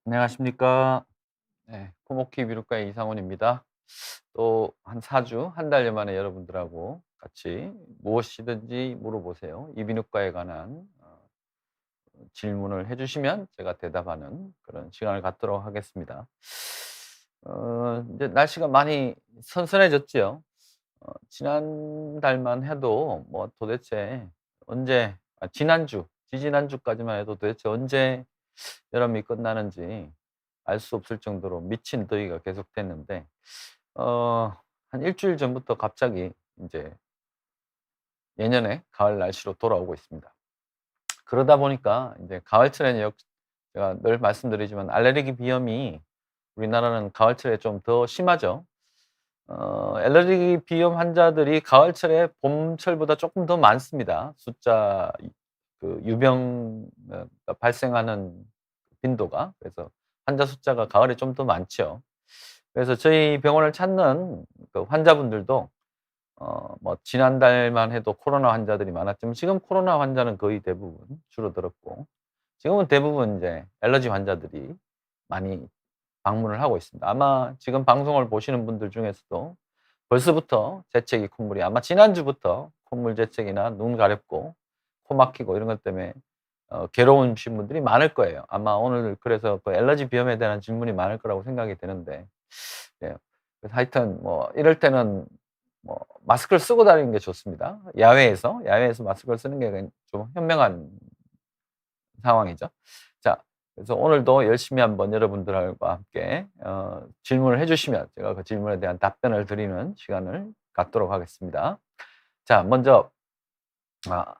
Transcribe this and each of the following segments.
안녕하십니까. 네, 코모키 비루과의 이상훈입니다. 또 한 4주, 한 달여 만에 여러분들하고 같이 무엇이든지 물어보세요. 이비인후과에 관한 질문을 해 주시면 제가 대답하는 그런 시간을 갖도록 하겠습니다. 이제 날씨가 많이 선선해졌지요. 지난달만 해도 뭐 도대체 언제 지난주, 지지난주까지만 해도 도대체 언제 여름이 끝나는지 알 수 없을 정도로 미친 더위가 계속됐는데 어 한 일 주일 전부터 갑자기 인제 예년의 가을 날씨로 돌아오고 있습니다. 그러다 보니까 인제 가을철에는 제가 늘 말씀드리지만 알레르기 비염이 우리나라는 가을철에 좀 더 심하죠. 알레르기 비염 환자들이 가을철에 봄철보다 쪼끔 더 많습니다. 숫자 유병 발생하는 빈도가. 그래서 환자 숫자가 가을에 좀 더 많죠. 그래서 저희 병원을 찾는 그 환자분들도 뭐 지난달만 해도 코로나 환자들이 많았지만 지금 코로나 환자는 거의 대부분 줄어들었고 지금은 대부분 인제 알레르기 환자들이 많이 방문을 하고 있습니다. 아마 지금 방송을 보시는 분들 중에서도 벌써부터 재채기, 콧물이 아마 지난주부터 콧물 재채기나 눈 가렵고 코 막히고 이런 것 때문에 괴로우신 분들이 많을 거예요. 아마 오늘 그래서 그 알레르기 비염에 대한 질문이 많을 거라고 생각이 되는데 예. 그래서 하여튼 뭐 이럴 때는 뭐 마스크를 쓰고 다니는 게 좋습니다. 야외에서 마스크를 쓰는 게 좀 현명한 상황이죠. 자, 그래서 오늘도 열심히 한번 여러분들과 함께 질문을 해 주시면 제가 그 질문에 대한 답변을 드리는 시간을 갖도록 하겠습니다. 자, 먼저 아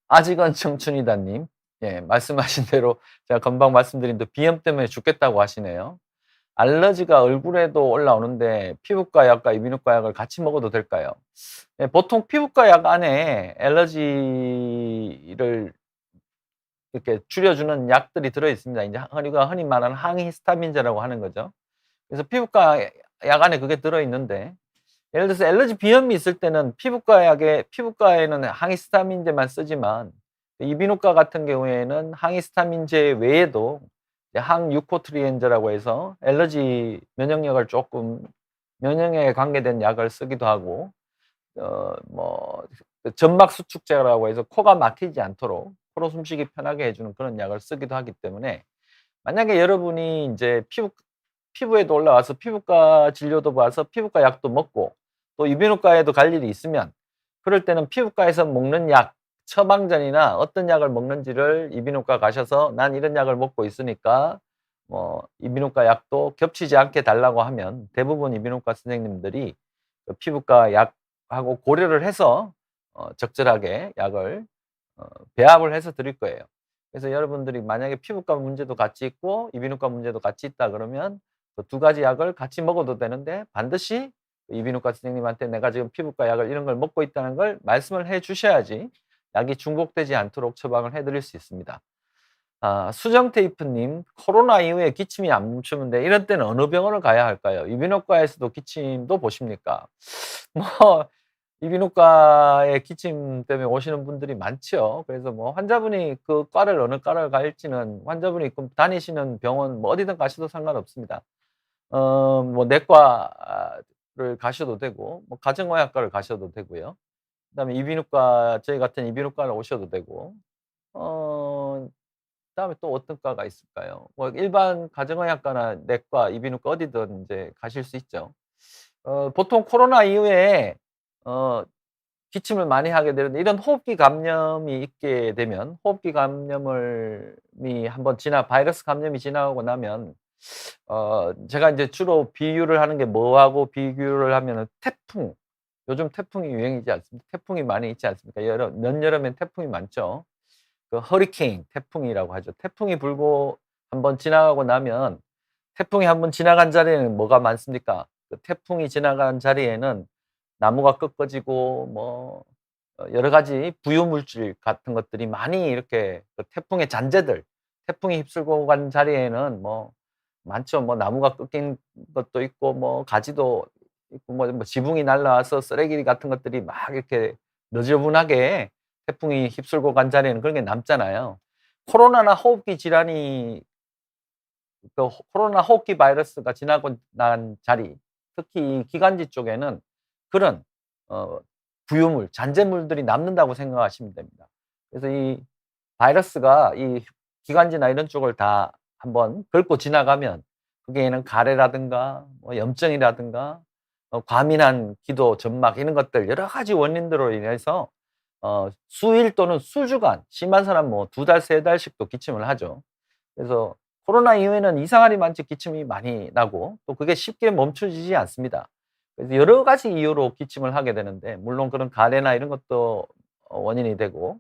아직은 청춘이다 님. 예, 말씀하신 대로 제가 금방 말씀드린 그 비염 때문에 죽겠다고 하시네요. 알러지가 얼굴에도 올라오는데 피부과 약과 이비인후과 약을 같이 먹어도 될까요? 예, 보통 피부과 약 안에 알러지를 이렇게 줄여주는 약들이 들어 있습니다. 인제 우리가 흔히 말하는 항히스타민제라고 하는 거죠. 그래서 피부과 약 안에 그게 들어 있는데 예를 들어서 알레르기 비염이 있을 때는 피부과에는 항히스타민제만 쓰지만 이비인후과 같은 경우에는 항히스타민제 외에도 이제 항유코트리엔제라고 해서 알레르기 면역력을 쪼끔 면역력에 관계된 약을 쓰기도 하고 뭐 그 점막 수축제라고 해서 코가 막히지 않도록 코로 숨쉬기 편하게 해 주는 그런 약을 쓰기도 하기 때문에 만약에 여러분이 인제 피부에도 올라와서 피부과 진료도 봐서 피부과 약도 먹고 또 이비인후과에도 갈 일이 있으면 그럴 때는 피부과에서 먹는 약, 처방전이나 어떤 약을 먹는지를 이비인후과 가셔서 "난 이런 약을 먹고 있으니까 뭐 이비인후과 약도 겹치지 않게 달라."고 하면 대부분 이비인후과 선생님들이 그 피부과 약하고 고려를 해서 적절하게 약을 어 배합을 해서 드릴 거예요. 그래서 여러분들이 만약에 피부과 문제도 같이 있고 이비인후과 문제도 같이 있다 그러면 그 두 가지 약을 같이 먹어도 되는데 반드시 이비인후과 선생님한테 "내가 지금 피부과 약을 이런 걸 먹고 있다."는 걸 말씀을 해 주셔야지 약이 중복되지 않도록 처방을 해 드릴 수 있습니다. 수정 테이프 님, "코로나 이후에 기침이 안 멈추는데 이럴 때는 어느 병원을 가야 할까요? 이비인후과에서도 기침도 보십니까?" 뭐 이비인후과에 기침 때문에 오시는 분들이 많죠. 그래서 뭐 환자분이 그 과를 어느 과를 갈지는 환자분이 그 다니시는 병원 뭐 어디든 가셔도 상관없습니다. 뭐 내과를 가셔도 되고 뭐 가정의학과를 가셔도 되고요. 그다음에 이비인후과 저희 같은 이비인후과를 오셔도 되고 어 그다음에 또 어떤 과가 있을까요? 뭐 일반 가정의학과나 내과, 이비인후과 어디든 인제 가실 수 있죠. 보통 코로나 이후에 어 기침을 많이 하게 되는데 이런 호흡기 감염이 있게 되면 호흡기 감염을 이 한번 바이러스 감염이 지나가고 나면 제가 인제 주로 비유를 하는 게 뭐하고 비교를 하면은 태풍. 요즘 태풍이 유행이지 않습니까? 태풍이 많이 있지 않습니까? 늦여름엔 태풍이 많죠. 그 허리케인, 태풍이라고 하죠. 태풍이 불고 한번 지나가고 나면 태풍이 한번 지나간 자리에는 뭐가 많습니까? 그 태풍이 지나간 자리에는 나무가 꺾어지고 뭐 여러 가지 부유물질 같은 것들이 많이 이렇게 그 태풍의 잔재들, 태풍이 휩쓸고 간 자리에는 뭐 많죠. 뭐 나무가 꺾인 것도 있고 뭐 가지도 있고 뭐 지붕이 날라와서 쓰레기 같은 것들이 막 이렇게 너저분하게 태풍이 휩쓸고 간 자리에는 그런 게 남잖아요. 코로나나 호흡기 질환이 그 코로나 호흡기 바이러스가 지나고 난 자리, 특히 이 기관지 쪽에는 그런 어 부유물, 잔재물들이 남는다고 생각하시면 됩니다. 그래서 이 바이러스가 이 기관지나 이런 쪽을 다 한번 긁고 지나가면 거기에는 가래라든가 뭐 염증이라든가 과민한 기도 점막 이런 것들 여러 가지 원인들로 인해서 수일 또는 수주간, 심한 사람 뭐 2달, 3달씩도 기침을 하죠. 그래서 코로나 이후에는 이상하리 많지 기침이 많이 나고 또 그게 쉽게 멈춰지지 않습니다. 그래서 여러 가지 이유로 기침을 하게 되는데 물론 그런 가래나 이런 것도 원인이 되고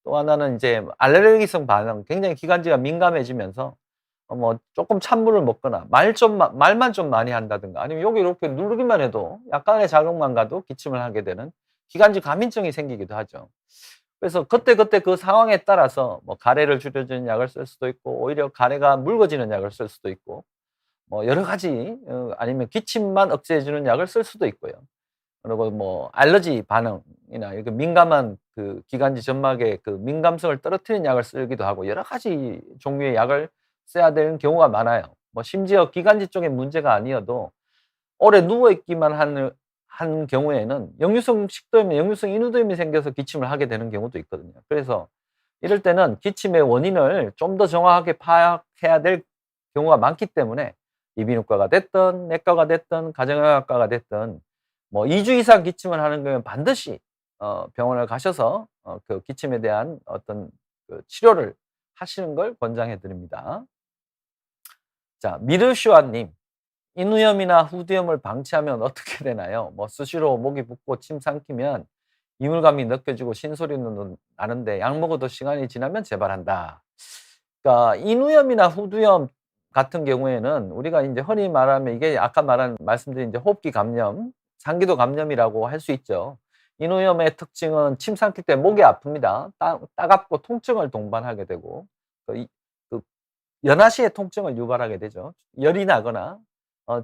또 하나는 이제 알레르기성 반응, 굉장히 기관지가 민감해지면서 뭐 쪼끔 찬물을 먹거나 말만 좀 많이 한다든가 아니면 여기 이렇게 누르기만 해도 약간의 자극만 가도 기침을 하게 되는 기관지 과민증이 생기기도 하죠. 그래서 그때그때 그 상황에 따라서 뭐 가래를 줄여주는 약을 쓸 수도 있고 오히려 가래가 묽어지는 약을 쓸 수도 있고 뭐 여러 가지 아니면 기침만 억제해 주는 약을 쓸 수도 있고요. 그리고 뭐 알러지 반응이나 이렇게 민감한 그 기관지 점막의 그 민감성을 떨어뜨리는 약을 쓰기도 하고 여러 가지 종류의 약을 써야 되는 경우가 많아요. 뭐 심지어 기관지 쪽에 문제가 아니어도 오래 누워 있기만 한 경우에는 역류성 식도염, 역류성 인후도염이 생겨서 기침을 하게 되는 경우도 있거든요. 그래서 이럴 때는 기침의 원인을 좀 더 정확하게 파악해야 될 경우가 많기 때문에 이비인후과가 됐든 내과가 됐든 가정의학과가 됐든 뭐 2주 이상 기침을 하는 경우는 반드시 병원을 가셔서 그 기침에 대한 어떤 그 치료를 하시는 걸 권장해 드립니다. 자, 미르슈아 님. 인후염이나 후두염을 방치하면 어떻게 되나요? 뭐 수시로 목이 붓고 침 삼키면 이물감이 느껴지고 신소리는 나는데 약 먹어도 시간이 지나면 재발한다. 그러니까 인후염이나 후두염 같은 경우에는 우리가 이제 흔히 말하면 이게 아까 말씀드린 이제 호흡기 감염, 상기도 감염이라고 할 수 있죠. 인후염의 특징은 침 삼킬 때 목이 아픕니다. 따갑고 통증을 동반하게 되고 그 연하시에 통증을 유발하게 되죠. 열이 나거나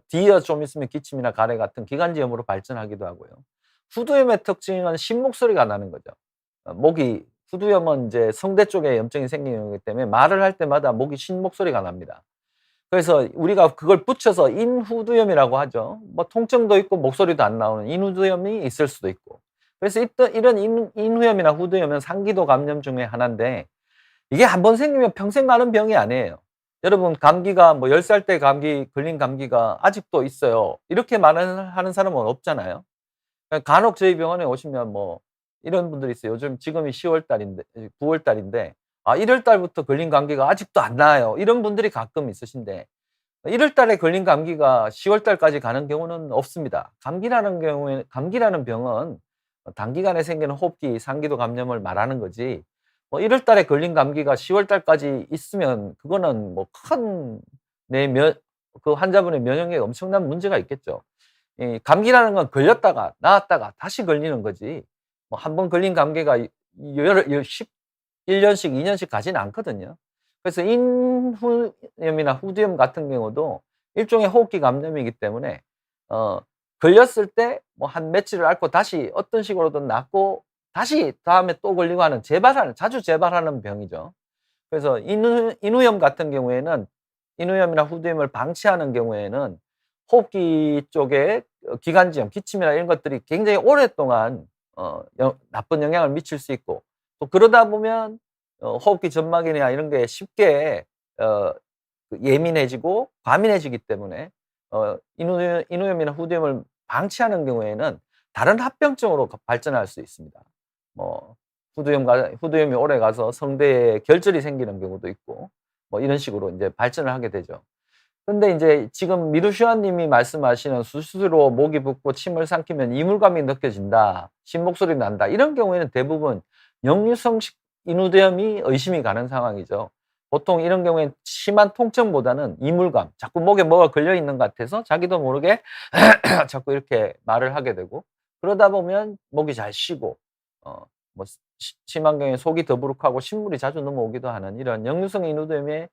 뒤이어 좀 있으면 기침이나 가래 같은 기관지염으로 발전하기도 하고요. 후두염의 특징은 신목소리가 나는 거죠. 목이 후두염은 이제 성대 쪽에 염증이 생기는 거기 때문에 말을 할 때마다 목이 신목소리가 납니다. 그래서 우리가 그걸 붙여서 인후두염이라고 하죠. 뭐 통증도 있고 목소리도 안 나오는 인후두염이 있을 수도 있고. 그래서 이런 인후염이나 후두염은 상기도 감염 중에 하나인데 이게 한번 생기면 평생 가는 병이 아니에요. 여러분 감기가 뭐 10살 때 감기 걸린 감기가 아직도 있어요. 이렇게 하는 사람은 없잖아요. 그러니까 간혹 저희 병원에 오시면 뭐 이런 분들이 있어요. 요즘 지금이 10월 달인데 9월 달인데 1월 달부터 걸린 감기가 아직도 안 나아요. 이런 분들이 가끔 있으신데 1월 달에 걸린 감기가 10월 달까지 가는 경우는 없습니다. 감기라는 병은 단기간에 생기는 호흡기 상기도 감염을 말하는 거지 1월 달에 걸린 감기가 10월 달까지 있으면 그거는 뭐 큰 내 그 환자분의 면역력에 엄청난 문제가 있겠죠. 이 감기라는 건 걸렸다가 나았다가 다시 걸리는 거지 뭐 한 번 걸린 감기가 이 열 열 십 1 년씩 2 년씩 가지는 않거든요. 그래서 인후염이나 후두염 같은 경우도 일종의 호흡기 감염이기 때문에 어 걸렸을 때 뭐 한 며칠을 앓고 다시 어떤 식으로든 낫고 다시 다음에 또 걸리고 하는 자주 재발하는 병이죠. 그래서 인후염 같은 경우에는 인후염이나 후두염을 방치하는 경우에는 호흡기 쪽에 기관지염, 기침이나 이런 것들이 굉장히 오랫동안 나쁜 영향을 미칠 수 있고 또 그러다 보면 호흡기 점막이나 이런 게 쉽게 어 예민해지고 과민해지기 때문에 인후염이나 후두염을 방치하는 경우에는 다른 합병증으로 발전할 수 있습니다. 뭐 후두염이 오래 가서 성대에 결절이 생기는 경우도 있고 뭐 이런 식으로 인제 발전을 하게 되죠. 근데 인제 지금 미르슈아 님이 말씀하시는 수시로 목이 붓고 침을 삼키면 이물감이 느껴진다. 신목소리 난다. 이런 경우에는 대부분 역류성 인후두염이 의심이 가는 상황이죠. 보통 이런 경우엔 심한 통증보다는 이물감, 자꾸 목에 뭐가 걸려 있는 것 같아서 자기도 모르게 자꾸 이렇게 말을 하게 되고 그러다 보면 목이 잘 쉬고 뭐 심한 경우에 속이 더부룩하고 신물이 자주 넘어오기도 하는 이런 역류성 인후두염의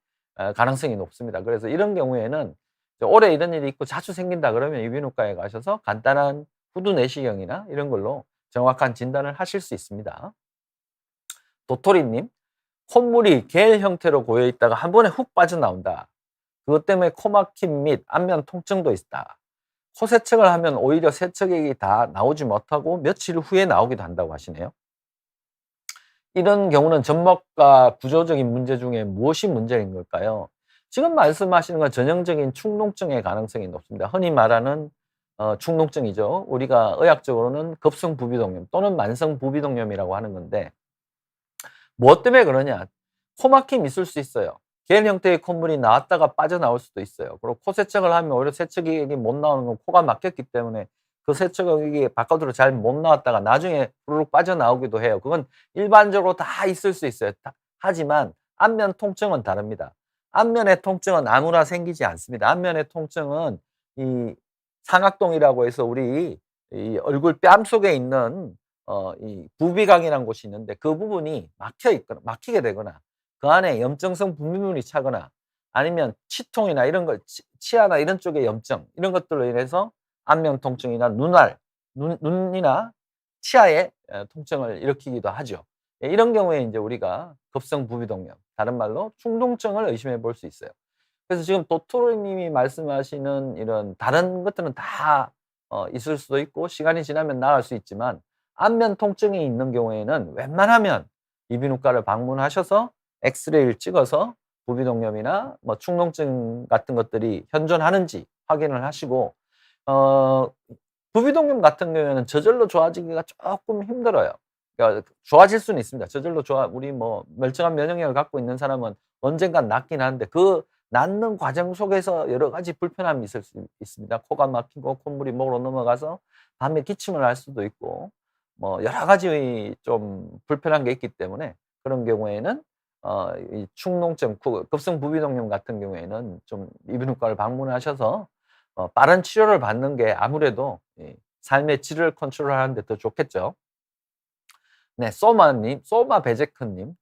가능성이 높습니다. 그래서 이런 경우에는 오래 이런 일이 있고 자주 생긴다 그러면 이비인후과에 가셔서 간단한 후두 내시경이나 이런 걸로 정확한 진단을 하실 수 있습니다. 도토리님, 콧물이 겔 형태로 고여 있다가 한 번에 훅 빠져나온다. 그것 때문에 코막힘 및 안면 통증도 있다. 코 세척을 하면 오히려 세척액이 다 나오지 못하고 며칠 후에 나오기도 한다고 하시네요. 이런 경우는 점막과 구조적인 문제 중에 무엇이 문제인 걸까요? 지금 말씀하시는 건 전형적인 축농증의 가능성이 높습니다. 흔히 말하는 축농증이죠. 우리가 의학적으로는 급성부비동염 또는 만성부비동염이라고 하는 건데, 무엇 때문에 그러냐? 코막힘이 있을 수 있어요. 겔 형태의 콧물이 나왔다가 빠져나올 수도 있어요. 그리고 코 세척을 하면 오히려 세척액이 못 나오는 건 코가 막혔기 때문에 그 세척액이 바깥으로 잘 못 나왔다가 나중에 후루룩 빠져나오기도 해요. 그건 일반적으로 다 있을 수 있어요. 하지만 안면 통증은 다릅니다. 안면의 통증은 아무나 생기지 않습니다. 안면의 통증은 이 상악동이라고 해서 우리 이 얼굴 뺨 속에 있는 이 부비강이라는 곳이 있는데, 그 부분이 막히게 되거나 그 안에 염증성 분비물이 차거나 아니면 치통이나 이런 걸 치아나 이런 쪽에 염증 이런 것들로 인해서 안면 통증이나 눈이나 치아에 통증을 일으키기도 하죠. 예, 이런 경우에 이제 우리가 급성 부비동염, 다른 말로 충동증을 의심해 볼 수 있어요. 그래서 지금 도토리 님이 말씀하시는 이런 다른 것들은 다 있을 수도 있고 시간이 지나면 나을 수 있지만, 안면 통증이 있는 경우에는 웬만하면 이비인후과를 방문하셔서 엑스레이를 찍어서 부비동염이나 뭐 축농증 같은 것들이 현존하는지 확인을 하시고, 어 부비동염 같은 경우에는 저절로 좋아지기가 조금 힘들어요. 그러니까 좋아질 수는 있습니다. 저절로 우리 뭐 멀쩡한 면역력을 갖고 있는 사람은 언젠간 낫긴 하는데, 그 낫는 과정 속에서 여러 가지 불편함이 있을 수 있습니다. 코가 막히고 콧물이 목으로 넘어가서 밤에 기침을 할 수도 있고 뭐 여러 가지 좀 불편한 게 있기 때문에, 그런 경우에는 이 축농증, 급성 부비동염 같은 경우에는 좀 이비인후과를 방문하셔서 빠른 치료를 받는 게 아무래도 이 삶의 질을 컨트롤하는 데 더 좋겠죠. 네, 소마 베제크님.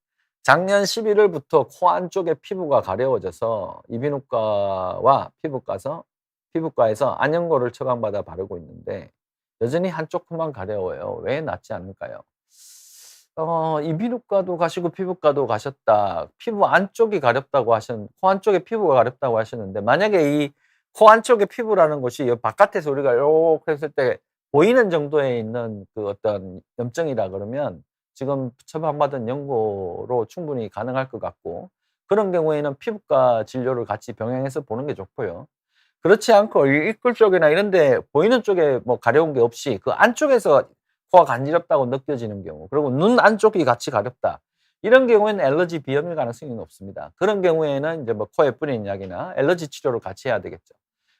작년 11월부터 코 안쪽에 피부가 가려워져서 이비인후과와 피부과에서 안연고를 처방받아 바르고 있는데 여전히 한쪽 코만 가려워요. 왜 낫지 않을까요? 이비인후과도 가시고 피부과도 가셨다. 코 안쪽에 피부가 가렵다고 하셨는데, 만약에 이 코 안쪽의 피부라는 것이 바깥에서 우리가 요렇게 했을 때 보이는 정도에 있는 그 어떤 염증이라 그러면 지금 처방받은 연고로 충분히 가능할 것 같고, 그런 경우에는 피부과 진료를 같이 병행해서 보는 게 좋고요. 그렇지 않고 이 입술 쪽이나 이런 데 보이는 쪽에 뭐 가려운 게 없이 그 안쪽에서 코가 간지럽다고 느껴지는 경우, 그리고 눈 안쪽이 같이 가렵다, 이런 경우에는 알레르기 비염일 가능성이 높습니다. 그런 경우에는 이제 뭐 코에 뿌리는 약이나 알레르기 치료를 같이 해야 되겠죠.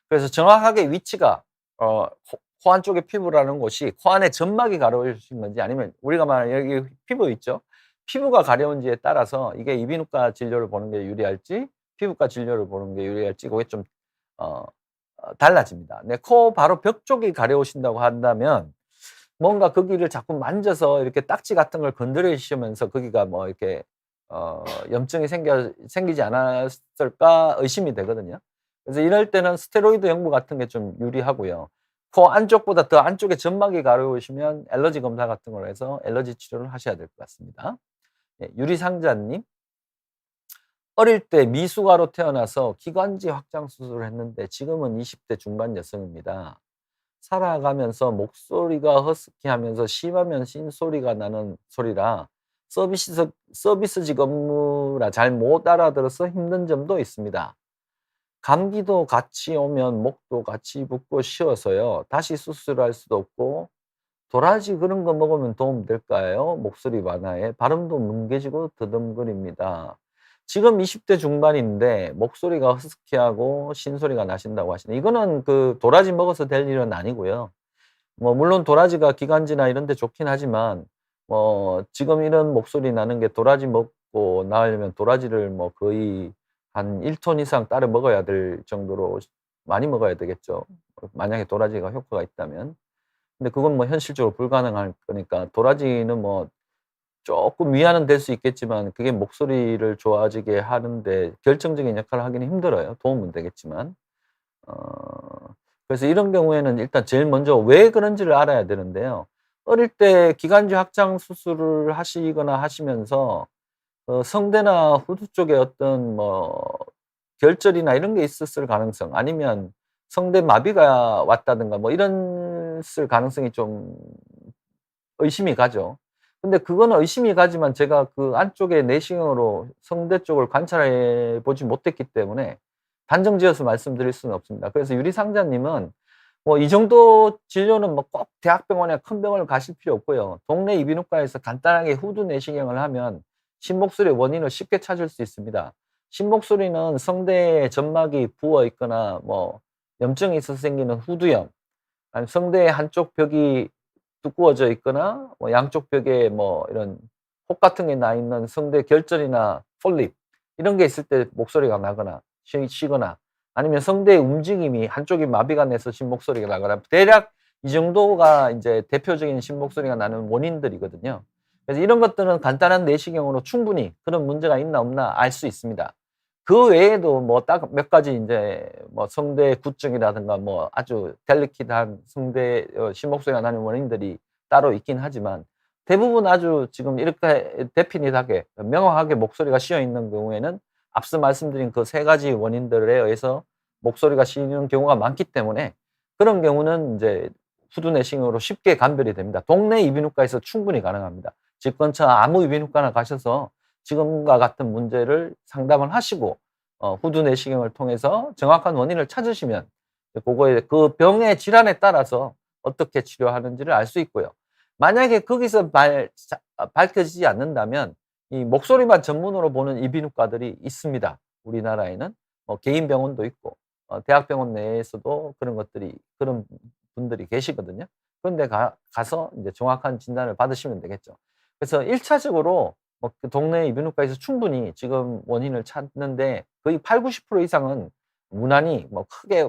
그래서 정확하게 위치가 코 안쪽의 피부라는 곳이 코 안에 점막이 가려우신 건지, 아니면 우리가 말하는 여기 피부 있죠? 피부가 가려운지에 따라서 이게 이비인후과 진료를 보는 게 유리할지 피부과 진료를 보는 게 유리할지 그게 좀 어 달라집니다. 네, 코 바로 벽 쪽이 가려우신다고 한다면 뭔가 거기를 자꾸 만져서 이렇게 딱지 같은 걸 건드리시면서 거기가 뭐 이렇게 염증이 생기지 않았을까 의심이 되거든요. 그래서 이럴 때는 스테로이드 연고 같은 게 좀 유리하고요. 코 안쪽보다 더 안쪽에 점막이 가려우시면 알러지 검사 같은 걸 해서 알러지 치료를 하셔야 될 것 같습니다. 예, 유리상자님. 어릴 때 미숙아로 태어나서 기관지 확장 수술을 했는데 지금은 20대 중반 여성입니다. 살아가면서 목소리가 허스키하면서 심하면 쉰소리가 나는 소리라 서비스직 업무라 잘 못 알아들어서 힘든 점도 있습니다. 감기도 같이 오면 목도 같이 붓고 쉬어서요. 다시 수술할 수도 없고 도라지 그런 거 먹으면 도움 될까요? 목소리 완화에 발음도 뭉개지고 더듬거립니다. 지금 20대 중반인데 목소리가 허스키하고 신소리가 나신다고 하시네. 이거는 그 도라지 먹어서 될 일은 아니고요. 뭐 물론 도라지가 기관지나 이런 데 좋긴 하지만 지금 이런 목소리 나는 게 도라지 먹고 나으려면 도라지를 뭐 거의 한 1톤 이상 따로 먹어야 될 정도로 많이 먹어야 되겠죠. 만약에 도라지가 효과가 있다면. 근데 그건 뭐 현실적으로 불가능할 거니까 도라지는 뭐 쪼끔 위안은 될 수 있겠지만 그게 목소리를 좋아지게 하는데 결정적인 역할을 하기는 힘들어요. 도움은 되겠지만. 어 그래서 이런 경우에는 일단 제일 먼저 왜 그런지를 알아야 되는데요. 어릴 때 기관지 확장 수술을 하시거나 하시면서 성대나 후두 쪽에 어떤 뭐 결절이나 이런 게 있었을 가능성, 아니면 성대 마비가 왔다든가 뭐 이랬을 가능성이 좀 의심이 가죠. 근데 그거는 의심이 가지만 제가 그 안쪽에 내시경으로 성대 쪽을 관찰해 보지 못했기 때문에 단정지어서 말씀드릴 수는 없습니다. 그래서 유리상자님은 뭐 이 정도 진료는 뭐 꼭 대학병원이나 큰 병원을 가실 필요 없고요. 동네 이비인후과에서 간단하게 후두 내시경을 하면 심목소리의 원인을 쉽게 찾을 수 있습니다. 심목소리는 성대에 점막이 부어 있거나 뭐 염증이 있어서 생기는 후두염, 아니면 성대의 한쪽 벽이 두꺼워져 있거나 뭐 양쪽 벽에 뭐 이런 혹 같은 게 나 있는 성대 결절이나 폴립, 이런 게 있을 때 목소리가 나거나 쉬거나, 아니면 성대의 움직임이 한쪽이 마비가 돼서 심목소리가 나거나, 대략 이 정도가 이제 대표적인 심목소리가 나는 원인들이거든요. 그래서 이런 것들은 간단한 내시경으로 충분히 그런 문제가 있나 없나 알 수 있습니다. 그 외에도 뭐 딱 몇 가지 인제 뭐 성대 구증이라든가 뭐 아주 델리케이트한 성대 심목소리가 나는 원인들이 따로 있긴 하지만, 대부분 아주 지금 이렇게 데피닛하게 명확하게 목소리가 쉬어 있는 경우에는 앞서 말씀드린 그 세 가지 원인들에 의해서 목소리가 쉬는 경우가 많기 때문에, 그런 경우는 인제 후두 내시경으로 쉽게 감별이 됩니다. 동네 이비인후과에서 충분히 가능합니다. 집 근처 아무 이비인후과나 가셔서 지금과 같은 문제를 상담을 하시고 후두 내시경을 통해서 정확한 원인을 찾으시면 그거에 그 병의 질환에 따라서 어떻게 치료하는지를 알 수 있고요. 만약에 거기서 밝혀지지 않는다면 이 목소리만 전문으로 보는 이비인후과들이 있습니다. 우리나라에는 개인 병원도 있고 대학병원 내에서도 그런 분들이 계시거든요. 그런 데 가서 이제 정확한 진단을 받으시면 되겠죠. 그래서 1차적으로 차적으로 그 동네 이비인후과에서 충분히 지금 원인을 찾는데 거의 80~90% 이상은 무난히 뭐 크게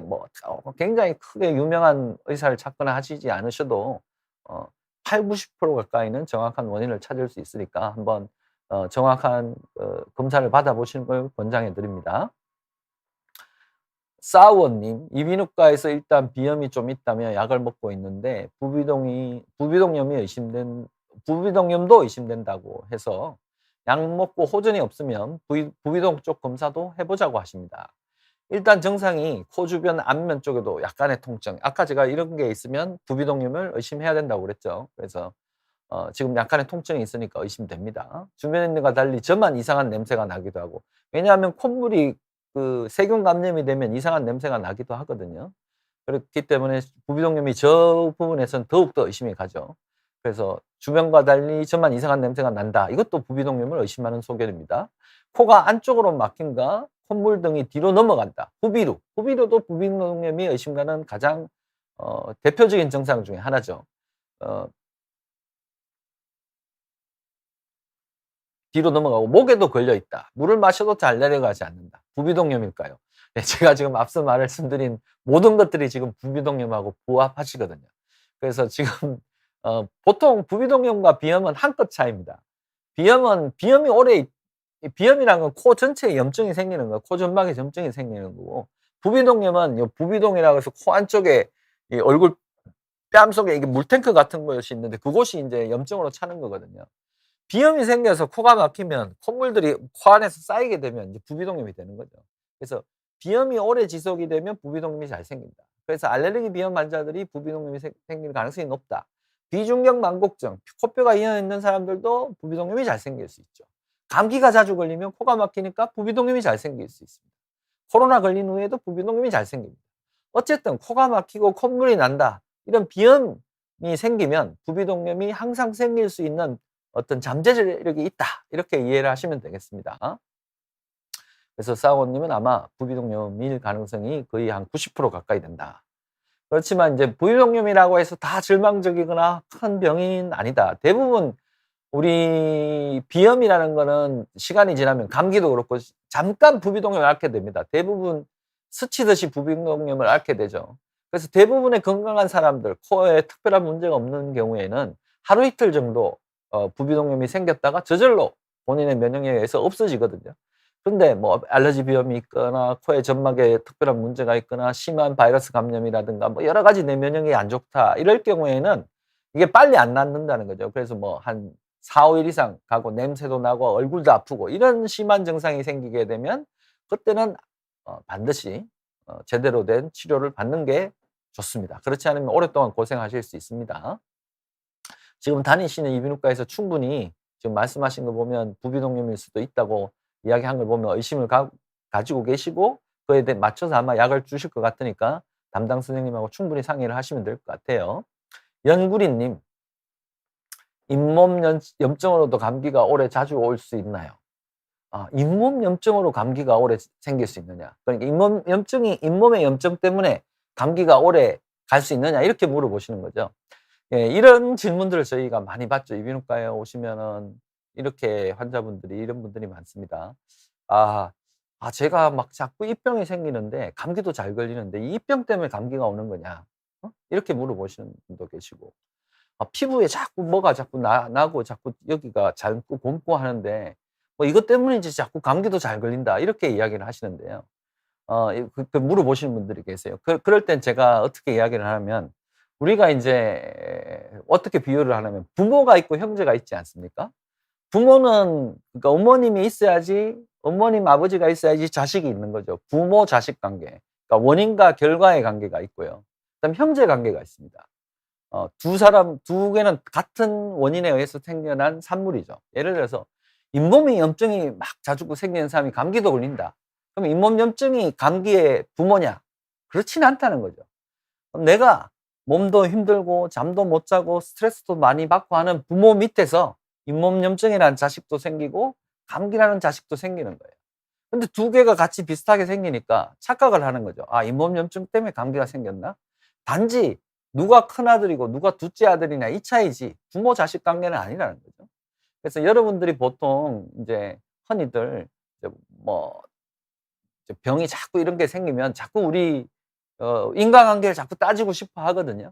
굉장히 크게 유명한 의사를 찾거나 하시지 않으셔도 어 80~90% 가까이는 정확한 원인을 찾을 수 있으니까 한번 정확한 검사를 받아 보시는 걸 권장해 드립니다. 싸우원님, 이비인후과에서 일단 비염이 좀 있다며 약을 먹고 있는데 부비동염도 의심된다고 해서 약 먹고 호전이 없으면 부비동 쪽 검사도 해보자고 하십니다. 일단 증상이 코 주변 안면 쪽에도 약간의 통증, 아까 제가 이런 게 있으면 부비동염을 의심해야 된다고 그랬죠. 그래서 지금 약간의 통증이 있으니까 의심됩니다. 주변인들과 달리 저만 이상한 냄새가 나기도 하고, 왜냐하면 콧물이 그 세균 감염이 되면 이상한 냄새가 나기도 하거든요. 그렇기 때문에 부비동염이 저 부분에서는 더욱더 의심이 가죠. 그래서 주변과 달리 저만 이상한 냄새가 난다, 이것도 부비동염을 의심하는 소견입니다. 코가 안쪽으로 막힌가 콧물 등이 뒤로 넘어간다, 후비루도 부비동염이 의심 가는 가장 대표적인 증상 중에 하나죠. 어 뒤로 넘어가고 목에도 걸려 있다. 물을 마셔도 잘 내려가지 않는다. 부비동염일까요? 네, 제가 지금 앞서 말씀드린 모든 것들이 지금 부비동염하고 부합하시거든요. 그래서 지금 보통 부비동염과 비염은 한 끗 차이입니다. 비염이 비염이란 건 코 전체에 염증이 생기는 거예요. 코 점막에 염증이 생기는 거고, 부비동염은 요 부비동이라고 해서 코 안쪽에 이 얼굴 뺨 속에 이게 물탱크 같은 것이 있는데 그곳이 인제 염증으로 차는 거거든요. 비염이 생겨서 코가 막히면 콧물들이 코 안에서 쌓이게 되면 이제 부비동염이 되는 거죠. 그래서 비염이 오래 지속이 되면 부비동염이 잘 생긴다. 그래서 알레르기 비염 환자들이 부비동염이 생길 가능성이 높다. 비중격 망곡증, 코뼈가 이어 있는 사람들도 부비동염이 잘 생길 수 있죠. 감기가 자주 걸리면 코가 막히니까 부비동염이 잘 생길 수 있습니다. 코로나 걸린 후에도 부비동염이 잘 생깁니다. 어쨌든 코가 막히고 콧물이 난다, 이런 비염이 생기면 부비동염이 항상 생길 수 있는 어떤 잠재력이 있다, 이렇게 이해를 하시면 되겠습니다. 그래서 사원님은 아마 부비동염일 가능성이 거의 한 90% 가까이 된다. 그렇지만 이제 부비동염이라고 해서 다 절망적이거나 큰 병인 아니다. 대부분 우리 비염이라는 거는 시간이 지나면 감기도 그렇고 잠깐 부비동염을 앓게 됩니다. 대부분 스치듯이 부비동염을 앓게 되죠. 그래서 대부분의 건강한 사람들, 코에 특별한 문제가 없는 경우에는 하루 이틀 정도 부비동염이 생겼다가 저절로 본인의 면역력에 의해서 없어지거든요. 근데 뭐 알레르기 비염이 있거나 코에 점막에 특별한 문제가 있거나 심한 바이러스 감염이라든가 뭐 여러 가지 내 면역력이 안 좋다, 이럴 경우에는 이게 빨리 안 낫는다는 거죠. 그래서 뭐 한 4~5일 이상 가고 냄새도 나고 얼굴도 아프고 이런 심한 증상이 생기게 되면 그때는 반드시 제대로 된 치료를 받는 게 좋습니다. 그렇지 않으면 오랫동안 고생하실 수 있습니다. 지금 다니시는 이비인후과에서 충분히 지금 말씀하신 거 보면 부비동염일 수도 있다고 이야기한 걸 보면 의심을 가지고 계시고 그에 대해 맞춰서 아마 약을 주실 것 같으니까 담당 선생님하고 충분히 상의를 하시면 될 것 같아요. 연구리님, 잇몸 염증으로도 감기가 오래 자주 올 수 있나요? 잇몸 염증으로 감기가 오래 생길 수 있느냐? 그러니까 잇몸 염증이 잇몸의 염증 때문에 감기가 오래 갈 수 있느냐? 이렇게 물어보시는 거죠. 예, 이런 질문들을 저희가 많이 받죠. 이비인후과에 오시면은 이렇게 환자분들이 이런 분들이 많습니다. 아, 제가 막 자꾸 입병이 생기는데 감기도 잘 걸리는데 이 입병 때문에 감기가 오는 거냐? 이렇게 물어보시는 분도 계시고 피부에 자꾸 뭐가 자꾸 나고 자꾸 여기가 자꾸 곪고 하는데 뭐 이것 때문인지 자꾸 감기도 잘 걸린다 이렇게 이야기를 하시는데요. 물어보시는 분들이 계세요. 그럴 땐 제가 어떻게 이야기를 하냐면 우리가 인제 어떻게 비유를 하냐면 부모가 있고 형제가 있지 않습니까? 부모는 그러니까 어머님이 있어야지 어머님, 아버지가 있어야지 자식이 있는 거죠. 부모 자식 관계. 그러니까 원인과 결과의 관계가 있고요. 그다음에 형제 관계가 있습니다. 두 개는 같은 원인에 의해서 생겨난 산물이죠. 예를 들어서 잇몸에 염증이 막 자주 생기는 사람이 감기도 걸린다. 그럼 잇몸 염증이 감기의 부모냐? 그렇지는 않다는 거죠. 그럼 내가 몸도 힘들고 잠도 못 자고 스트레스도 많이 받고 하는 부모 밑에서 잇몸 염증이라는 자식도 생기고 감기라는 자식도 생기는 거예요. 근데 두 개가 같이 비슷하게 생기니까 착각을 하는 거죠. '잇몸 염증 때문에 감기가 생겼나?' 단지 누가 큰아들이고 누가 둘째 아들이냐 이 차이지 부모 자식 관계는 아니라는 거죠. 그래서 여러분들이 보통 인제 흔히들 이제 뭐 이제 병이 자꾸 이런 게 생기면 자꾸 우리 인과관계를 자꾸 따지고 싶어 하거든요.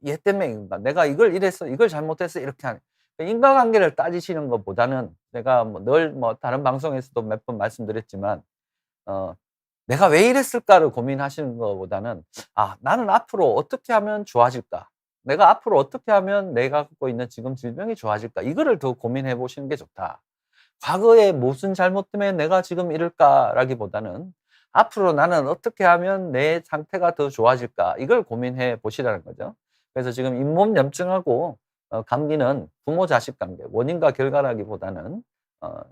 얘 때문에 내가 이걸 이랬어. 이걸 잘못했어. 이렇게 하는 인과관계를 따지시는 것보다는 내가 늘 다른 방송에서도 몇 번 말씀드렸지만 어 '내가 왜 이랬을까.'를 고민하시는 것보다는 '나는 앞으로 어떻게 하면 좋아질까? 내가 앞으로 어떻게 하면 내가 갖고 있는 지금 질병이 좋아질까?' 이거를 더 고민해 보시는 게 좋다. '과거에 무슨 잘못 때문에 내가 지금 이럴까?'라기보다는 '앞으로 나는 어떻게 하면 내 상태가 더 좋아질까?' 이걸 고민해 보시라는 거죠. 그래서 지금 잇몸 염증하고 감기는 부모 자식 관계, 원인과 결과라기보다는 어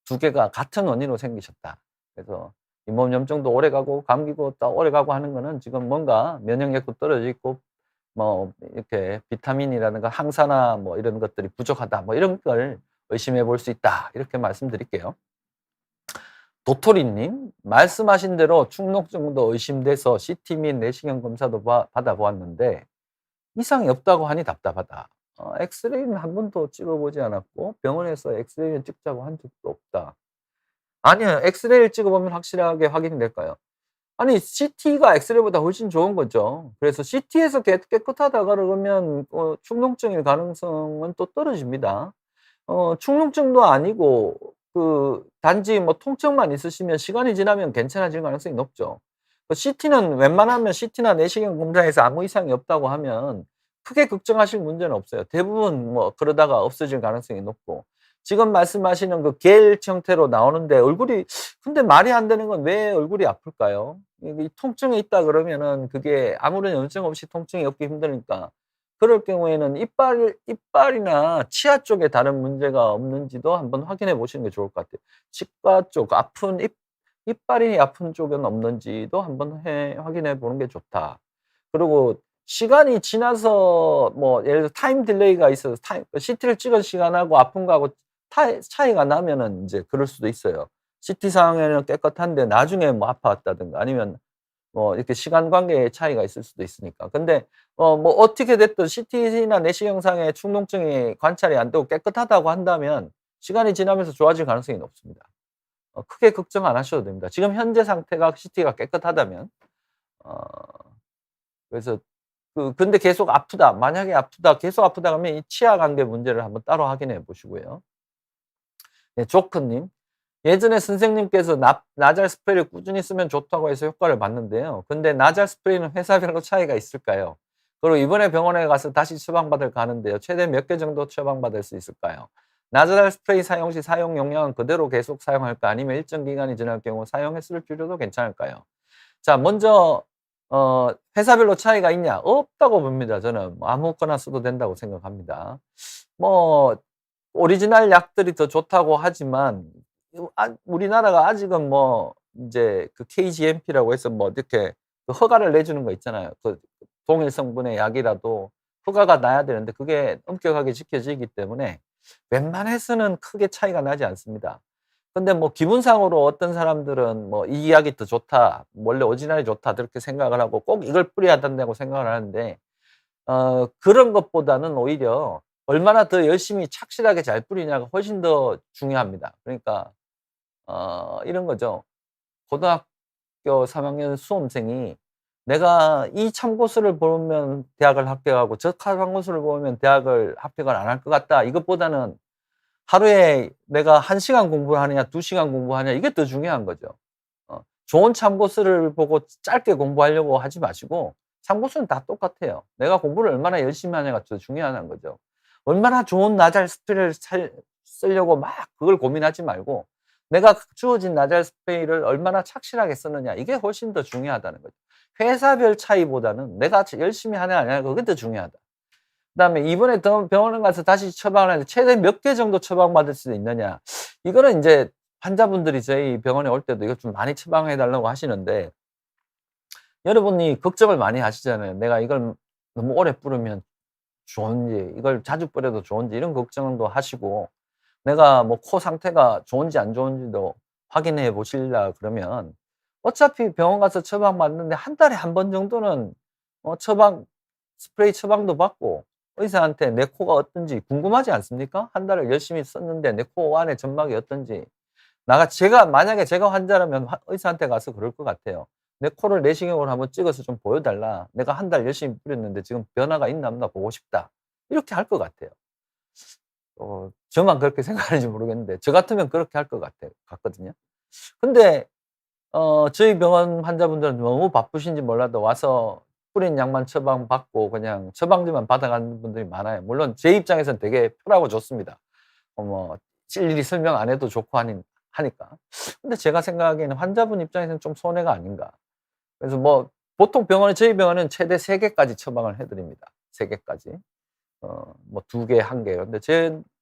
두 개가 같은 원인으로 생기셨다. 그래서 잇몸 염증도 오래가고 감기도 또 오래가고 하는 거는 지금 뭔가 면역력도 떨어져 있고 뭐 이렇게 비타민이라든가 항산화 뭐 이런 것들이 부족하다. 뭐 이런 걸 의심해 볼 수 있다. 이렇게 말씀드릴게요. 도토리님, 말씀하신 대로 축농증도 의심돼서 CT 및 내시경 검사도 받아 보았는데 이상이 없다고 하니 답답하다. 엑스레이는 한 번도 찍어보지 않았고 병원에서 엑스레이는 찍자고 한 적도 없다. 아니요. 엑스레이를 찍어보면 확실하게 확인이 될까요? 아니 CT가 엑스레이보다 훨씬 좋은 거죠. 그래서 CT에서 깨끗하다 그러면 축농증일 가능성은 또 떨어집니다. 축농증도 아니고 단지 뭐 통증만 있으시면 시간이 지나면 괜찮아질 가능성이 높죠. CT는 웬만하면 CT나 내시경 검사에서 아무 이상이 없다고 하면 크게 걱정하실 문제는 없어요. 대부분 뭐 그러다가 없어질 가능성이 높고 지금 말씀하시는 그 겔 형태로 나오는데 얼굴이 근데 말이 안 되는 건 왜 얼굴이 아플까요? 이 통증이 있다 그러면은 그게 아무런 염증 없이 통증이 없기 힘드니까 그럴 경우에는 이빨이나 치아 쪽에 다른 문제가 없는지도 한번 확인해 보시는 게 좋을 것 같아요. 치과 쪽 아픈 이빨이 아픈 쪽은 없는지도 한번 확인해 보는 게 좋다. 그리고 시간이 지나서 뭐 예를 들어 타임 딜레이가 있어서 CT를 찍은 시간하고 아픈 거하고 차이가 나면은 인제 그럴 수도 있어요. CT 상에는 깨끗한데 나중에 뭐 아파왔다든가 아니면 뭐 이렇게 시간 관계의 차이가 있을 수도 있으니까. 근데 뭐 어떻게 됐든 CT나 내시경상에 축농증이 관찰이 안 되고 깨끗하다고 한다면 시간이 지나면서 좋아질 가능성이 높습니다. 크게 걱정 안 하셔도 됩니다. 지금 현재 상태가 CT가 깨끗하다면. 어 그래서 근데 계속 아프다. 만약에 아프다, 계속 아프다 그러면 이 치아 관계 문제를 한번 따로 확인해 보시고요. 네, 조크님. 예전에 선생님께서 나잘 스프레이를 꾸준히 쓰면 좋다고 해서 효과를 봤는데요. 근데 나잘 스프레이는 회사별로 차이가 있을까요? 그리고 이번에 병원에 가서 다시 처방받을 가는데요. 최대 몇 개 정도 처방받을 수 있을까요? 나즈랄 스프레이 사용 시 사용 용량은 그대로 계속 사용할까? 아니면 일정 기간이 지날 경우 사용했을 줄여도 괜찮을까요? 자, 먼저 회사별로 차이가 있냐? 없다고 봅니다. 저는 뭐 아무거나 써도 된다고 생각합니다. 뭐 오리지널 약들이 더 좋다고 하지만 우리나라가 아직은 뭐 인제 그 KGMP라고 해서 뭐 이렇게 그 허가를 내주는 거 있잖아요. 그 동일 성분의 약이라도 허가가 나야 되는데 그게 엄격하게 지켜지기 때문에 웬만해서는 크게 차이가 나지 않습니다. 근데 뭐 기분상으로 어떤 사람들은 뭐 '이 약이 더 좋다. 원래 오리지널이 좋다.' 그렇게 생각을 하고 꼭 이걸 뿌려야 된다고 생각을 하는데 그런 것보다는 오히려 얼마나 더 열심히 착실하게 잘 뿌리냐가 훨씬 더 중요합니다. 그러니까 이런 거죠. 고등학교 3 학년 수험생이 내가 이 참고서를 보면 대학을 합격하고 저 참고서를 보면 대학을 합격을 안 할 것 같다. 이것보다는 하루에 내가 1 시간 공부를 하느냐 2 시간 공부하느냐 이게 더 중요한 거죠. 좋은 참고서를 보고 짧게 공부하려고 하지 마시고 참고서는 다 똑같아요. 내가 공부를 얼마나 열심히 하냐가 더 중요한 거죠. 얼마나 좋은 나잘 스프레이를 쓰려고 막 그걸 고민하지 말고 내가 주어진 나잘 스프레이를 얼마나 착실하게 쓰느냐 이게 훨씬 더 중요하다는 거죠. 회사별 차이보다는 내가 열심히 하냐 안 하냐 그게 더 중요하다. 그다음에 이번에 더 병원에 가서 다시 처방을 하는데 최대 몇 개 정도 처방받을 수 있느냐. 이거는 인제 환자분들이 저희 병원에 올 때도 이것 좀 많이 처방해 달라고 하시는데 여러분이 걱정을 많이 하시잖아요. 내가 이걸 너무 오래 뿌리면 좋은지, 이걸 자주 뿌려도 좋은지 이런 걱정도 하시고 내가 뭐 코 상태가 좋은지 안 좋은지도 확인해 보실라 그러면 어차피 병원 가서 처방받는데 한 달에 한 번 정도는 처방 스프레이 처방도 받고 의사한테 내 코가 어떤지 궁금하지 않습니까? 한 달을 열심히 썼는데 내 코 안에 점막이 어떤지. 제가 만약에 제가 환자라면 의사한테 가서 그럴 것 같아요. "내 코를 내시경으로 한번 찍어서 좀 보여 달라. 내가 한 달 열심히 뿌렸는데 지금 변화가 있나 없나 보고 싶다." 이렇게 할 것 같아요. 저만 그렇게 생각하는지 모르겠는데 저 같으면 그렇게 할 것 같거든요. 근데 저희 병원 환자분들은 너무 바쁘신지 몰라도 와서 뿌린 약만 처방받고 그냥 처방전만 받아가는 분들이 많아요. 물론 제 입장에서는 되게 편하고 좋습니다. 뭐 일일이 설명 안 해도 좋고 하니까. 근데 제가 생각하기에는 환자분 입장에서는 좀 손해가 아닌가. 그래서 뭐 보통 저희 병원은 최대 3 개까지 처방을 해 드립니다. 3 개까지. 뭐 2 개, 1 개. 근데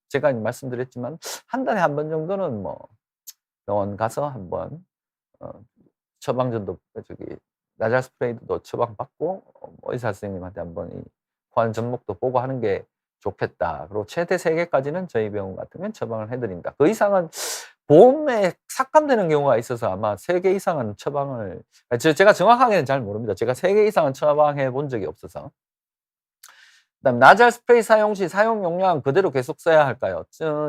제가 말씀드렸지만 한 달에 한 번 정도는 뭐 병원 가서 한번 어 처방전도 저기 나잘 스프레이도 처방받고 뭐 의사 선생님한테 한번 이 고안 접목도 보고 하는 게 좋겠다. 그리고 최대 3 개까지는 저희 병원 같으면 처방을 해 드립니다. 그 이상은 보험에 삭감되는 경우가 있어서 아마 3개 이상은 처방을 제가 정확하게는 잘 모릅니다. 제가 3개 이상은 처방해 본 적이 없어서. 그다음에 나잘 스프레이 사용 시 사용 용량은 그대로 계속 써야 할까요?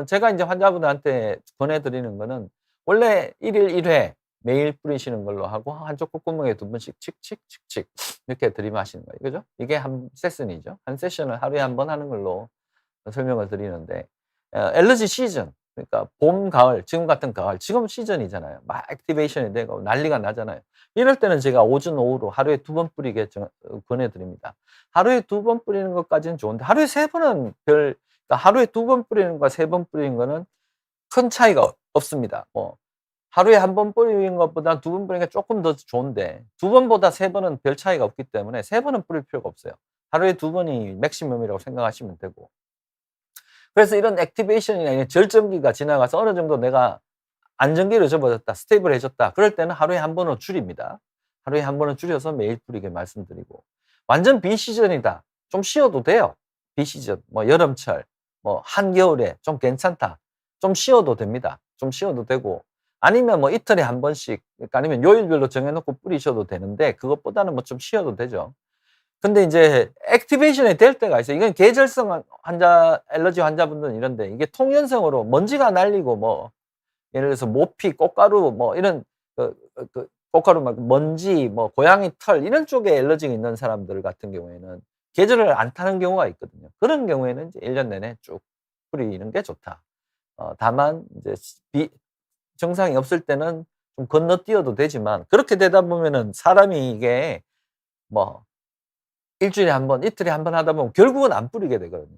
제가 인제 환자분들한테 권해 드리는 거는 원래 1일 1회 매일 뿌리시는 걸로 하고 한쪽 콧구멍에 2 번씩 칙칙 칙칙 이렇게 들이마시는 거예요. 그죠? 이게 한 세션이죠. 한 세션을 하루에 한 번 하는 걸로 설명을 드리는데 알레르기 시즌 그러니까 봄, 가을 지금 같은 가을 지금 시즌이잖아요. 막 액티베이션이 되고 난리가 나잖아요. 이럴 때는 제가 오전, 오후로 하루에 2번 뿌리게 권해 드립니다. 하루에 2번 뿌리는 것까지는 좋은데 하루에 3 번은 그러니까 하루에 2번 뿌리는 것과 3번 뿌리는 거는 큰 차이가 없습니다. 뭐 하루에 1번 뿌리는 것보다 2번 뿌리는 게 쪼끔 더 좋은데 2 번보다 3 번은 별 차이가 없기 때문에 3 번은 뿌릴 필요가 없어요. 하루에 2 번이 맥시멈이라고 생각하시면 되고. 그래서 이런 액티베이션이나 이런 절정기가 지나가서 어느 정도 내가 안정기를 접어졌다, 스테이블해졌다. 그럴 때는 하루에 1 번으로 줄입니다. 하루에 1 번은 줄여서 매일 뿌리게 말씀드리고. 완전 비시즌이다. 좀 쉬어도 돼요. 비시즌, 뭐 여름철, 뭐 한겨울에 좀 괜찮다. 좀 쉬어도 됩니다. 좀 쉬어도 되고. 아니면 뭐 이틀에 1 번씩 그러니까 아니면 요일별로 정해 놓고 뿌리셔도 되는데 그것보다는 뭐 좀 쉬어도 되죠. 근데 인제 액티베이션이 될 때가 있어요. 이건 계절성 알레르기 환자분들은 이런데 이게 통연성으로 먼지가 날리고 뭐 예를 들어서 모피, 꽃가루 뭐 이런 꽃가루 말고 먼지, 뭐 고양이 털 이런 쪽에 알레르기가 있는 사람들 같은 경우에는 계절을 안 타는 경우가 있거든요. 그런 경우에는 이제 1년 내내 쭉 뿌리는 게 좋다. 다만 이제 정상이 없을 때는 좀 건너뛰어도 되지만 그렇게 되다 보면은 사람이 이게 뭐 1 주일에 1 번, 이틀에 1번 하다 보면 결국은 안 뿌리게 되거든요.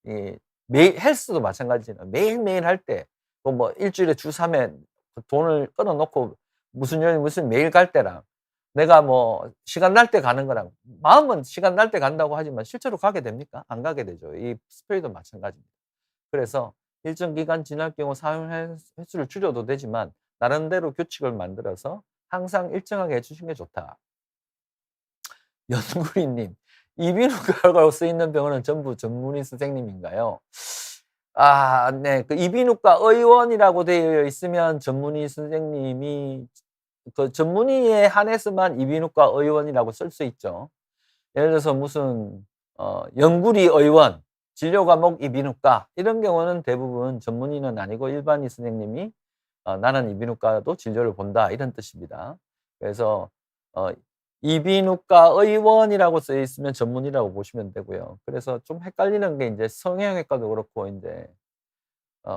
이 매일 헬스도 마찬가지잖아. 매일매일 할 때 뭐 일주일에 주 3회 돈을 끊어 놓고 무슨 요일 무슨 매일 갈 때랑 내가 뭐 시간 날 때 가는 거랑 마음은 시간 날 때 간다고 하지만 실제로 가게 됩니까? 안 가게 되죠. 이 스프레이도 마찬가지입니다. 그래서 일정 기간 지날 경우 사용 횟수를 줄여도 되지만 나름대로 규칙을 만들어서 항상 일정하게 해 주시는 게 좋다. 연구리 님. 이비인후과라고 쓰이는 병원은 전부 전문의 선생님인가요? 아 네. 그 이비인후과 의원이라고 되어 있으면 전문의 선생님이 그 전문의에 한해서만 이비인후과 의원이라고 쓸 수 있죠. 예를 들어서 무슨 연구리 의원, 진료 과목 이비인후과 이런 경우는 대부분 전문의는 아니고 일반의 선생님이 "나는 이비인후과도 진료를 본다." 이런 뜻입니다. 그래서 어 이비인후과 의원이라고 쓰여 있으면 전문의라고 보시면 되고요. 그래서 좀 헷갈리는 게 인제 성형외과도 그렇고 인제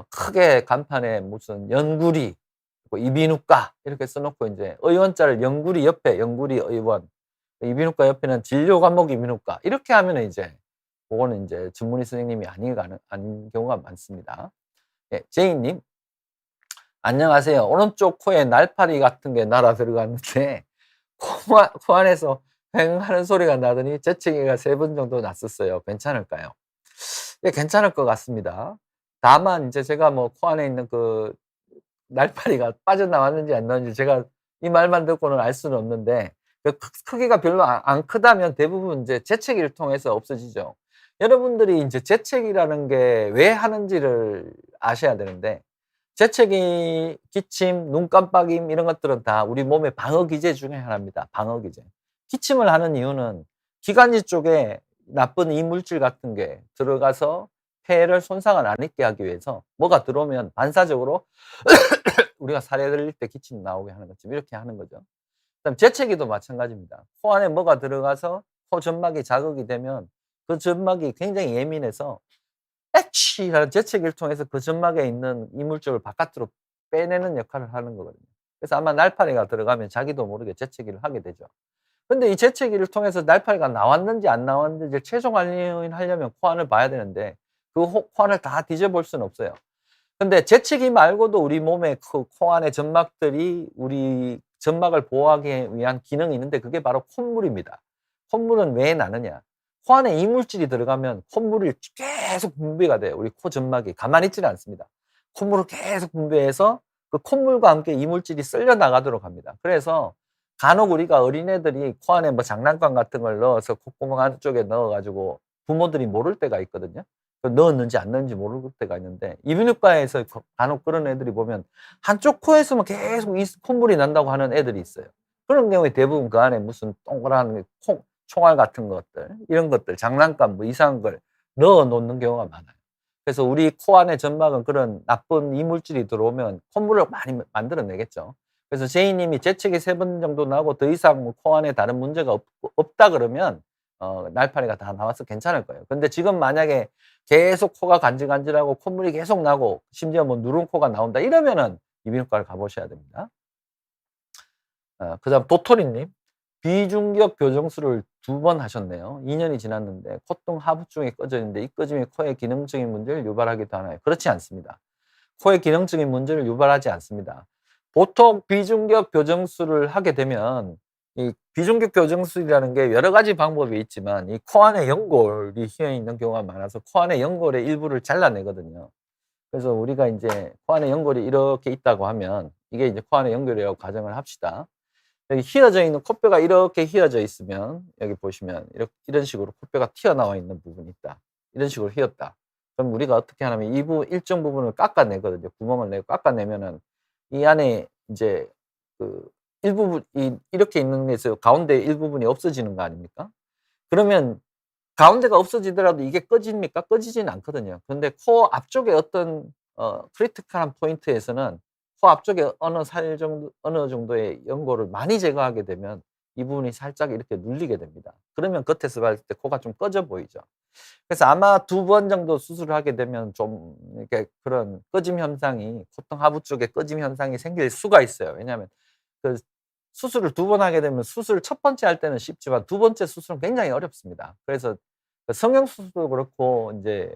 크게 간판에 무슨 연구리 뭐 이비인후과 이렇게 써 놓고 인제 의원자를 연구리 옆에 연구리 의원, 이비인후과 옆에는 진료 과목 이비인후과 이렇게 하면은 이제 고거는 인제 전문의 선생님이 아닌 경우가 많습니다. 예. 제이 님 안녕하세요. 오른쪽 코에 날파리 같은 게 날아 들어갔는데 코 안에서 "휑." 하는 소리가 나더니 재채기가 3번 정도 났었어요. 괜찮을까요? 예 괜찮을 것 같습니다. 다만 인제 제가 뭐 코 안에 있는 그 날파리가 빠져나왔는지 안 나왔는지 제가 이 말만 듣고는 알 수는 없는데 그 크기가 별로 안 크다면 대부분 인제 재채기를 통해서 없어지죠. 여러분들이 인제 재채기라는 게 왜 하는지를 아셔야 되는데 재채기, 기침, 눈 깜빡임 이런 것들은 다 우리 몸의 방어 기제 중에 하나입니다, 방어 기제. 기침을 하는 이유는 기관지 쪽에 나쁜 이물질 같은 게 들어가서 폐를 손상을 안 입게 하기 위해서 뭐가 들어오면 반사적으로 우리가 사례 들릴 때 기침 나오게 하는 것처럼 이렇게 하는 거죠. 그다음 재채기도 마찬가지입니다. 코 안에 뭐가 들어가서 코 점막이 자극이 되면 그 점막이 굉장히 예민해서 "에취." 하는 재채기를 통해서 그 점막에 있는 이물질을 바깥으로 빼내는 역할을 하는 거거든요. 그래서 아마 날파리가 들어가면 자기도 모르게 재채기를 하게 되죠. 근데 이 재채기를 통해서 날파리가 나왔는지 안 나왔는지를 최종 확인하려면 코 안을 봐야 되는데 그 코 안을 다 뒤져볼 수는 없어요. 근데 재채기 말고도 우리 몸에 그 코 안에 점막들이 우리 점막을 보호하기 위한 기능이 있는데 그게 바로 콧물입니다. 콧물은 왜 나느냐? 코 안에 이물질이 들어가면 콧물이 계속 분비가 돼요. 우리 코 점막이 가만히 있지는 않습니다. 콧물을 계속 분비해서 그 콧물과 함께 이물질이 쓸려 나가도록 합니다. 그래서 간혹 우리가 어린애들이 코 안에 뭐 장난감 같은 걸 넣어서 콧구멍 안쪽에 넣어 가지고 부모들이 모를 때가 있거든요. 그 넣었는지 안 넣었는지 모를 때가 있는데 이비인후과에서 간혹 그런 애들이 보면 한쪽 코에서만 계속 이 콧물이 난다고 하는 애들이 있어요. 그런 경우에 대부분 그 안에 무슨 동그란 콩 총알 같은 것들 이런 것들 장난감 뭐 이상한 걸 넣어 놓는 경우가 많아요. 그래서 우리 코 안에 점막은 그런 나쁜 이물질이 들어오면 콧물을 많이 만들어 내겠죠. 그래서 제이 님이 재채기 3번 정도 나고 더 이상 뭐 코 안에 다른 문제가 없다 그러면 날파리가 다 나와서 괜찮을 거예요. 근데 지금 만약에 계속 코가 간질간질하고 콧물이 계속 나고 심지어 뭐 누른 코가 나온다 이러면은 이비인후과를 가 보셔야 됩니다. 그다음 도토리 님. 비중격 교정술을 2번 하셨네요. 2 년이 지났는데 콧등 하부중이 꺼져 있는데 이 꺼짐이 코의 기능적인 문제를 유발하기도 하나요? 그렇지 않습니다. 코의 기능적인 문제를 유발하지 않습니다. 보통 비중격 교정술을 하게 되면 이 비중격 교정술이라는 게 여러 가지 방법이 있지만 이 코 안에 연골이 휘어 있는 경우가 많아서 코 안에 연골의 일부를 잘라내거든요. 그래서 우리가 인제 코 안에 연골이 이렇게 있다고 하면 이게 이제 코 안에 연골이라고 가정을 합시다. 여기 휘어져 있는 코뼈가 이렇게 휘어져 있으면 여기 보시면 이런 식으로 코뼈가 튀어나와 있는 부분이 있다. 이런 식으로 휘었다. 그럼 우리가 어떻게 하냐면 일정 부분을 깎아내거든요. 구멍을 내고 깎아내면은 이 안에 인제 그 일부분 이렇게 있는 데서 가운데 일부분이 없어지는 거 아닙니까? 그러면 가운데가 없어지더라도 이게 꺼집니까? 꺼지지는 않거든요. 근데 코 앞쪽에 어떤 크리티컬한 포인트에서는 코 앞쪽에 어느 정도의 연골을 많이 제거하게 되면 이 부분이 살짝 이렇게 눌리게 됩니다. 그러면 겉에서 봤을 때 코가 좀 꺼져 보이죠. 그래서 아마 2번 정도 수술을 하게 되면 좀 이렇게 그런 꺼짐 현상이 콧등 하부 쪽에 꺼짐 현상이 생길 수가 있어요. 왜냐하면 그 수술을 2번 하게 되면 수술 첫 번째 할 때는 쉽지만 두 번째 수술은 굉장히 어렵습니다. 그래서 그 성형수술도 그렇고 인제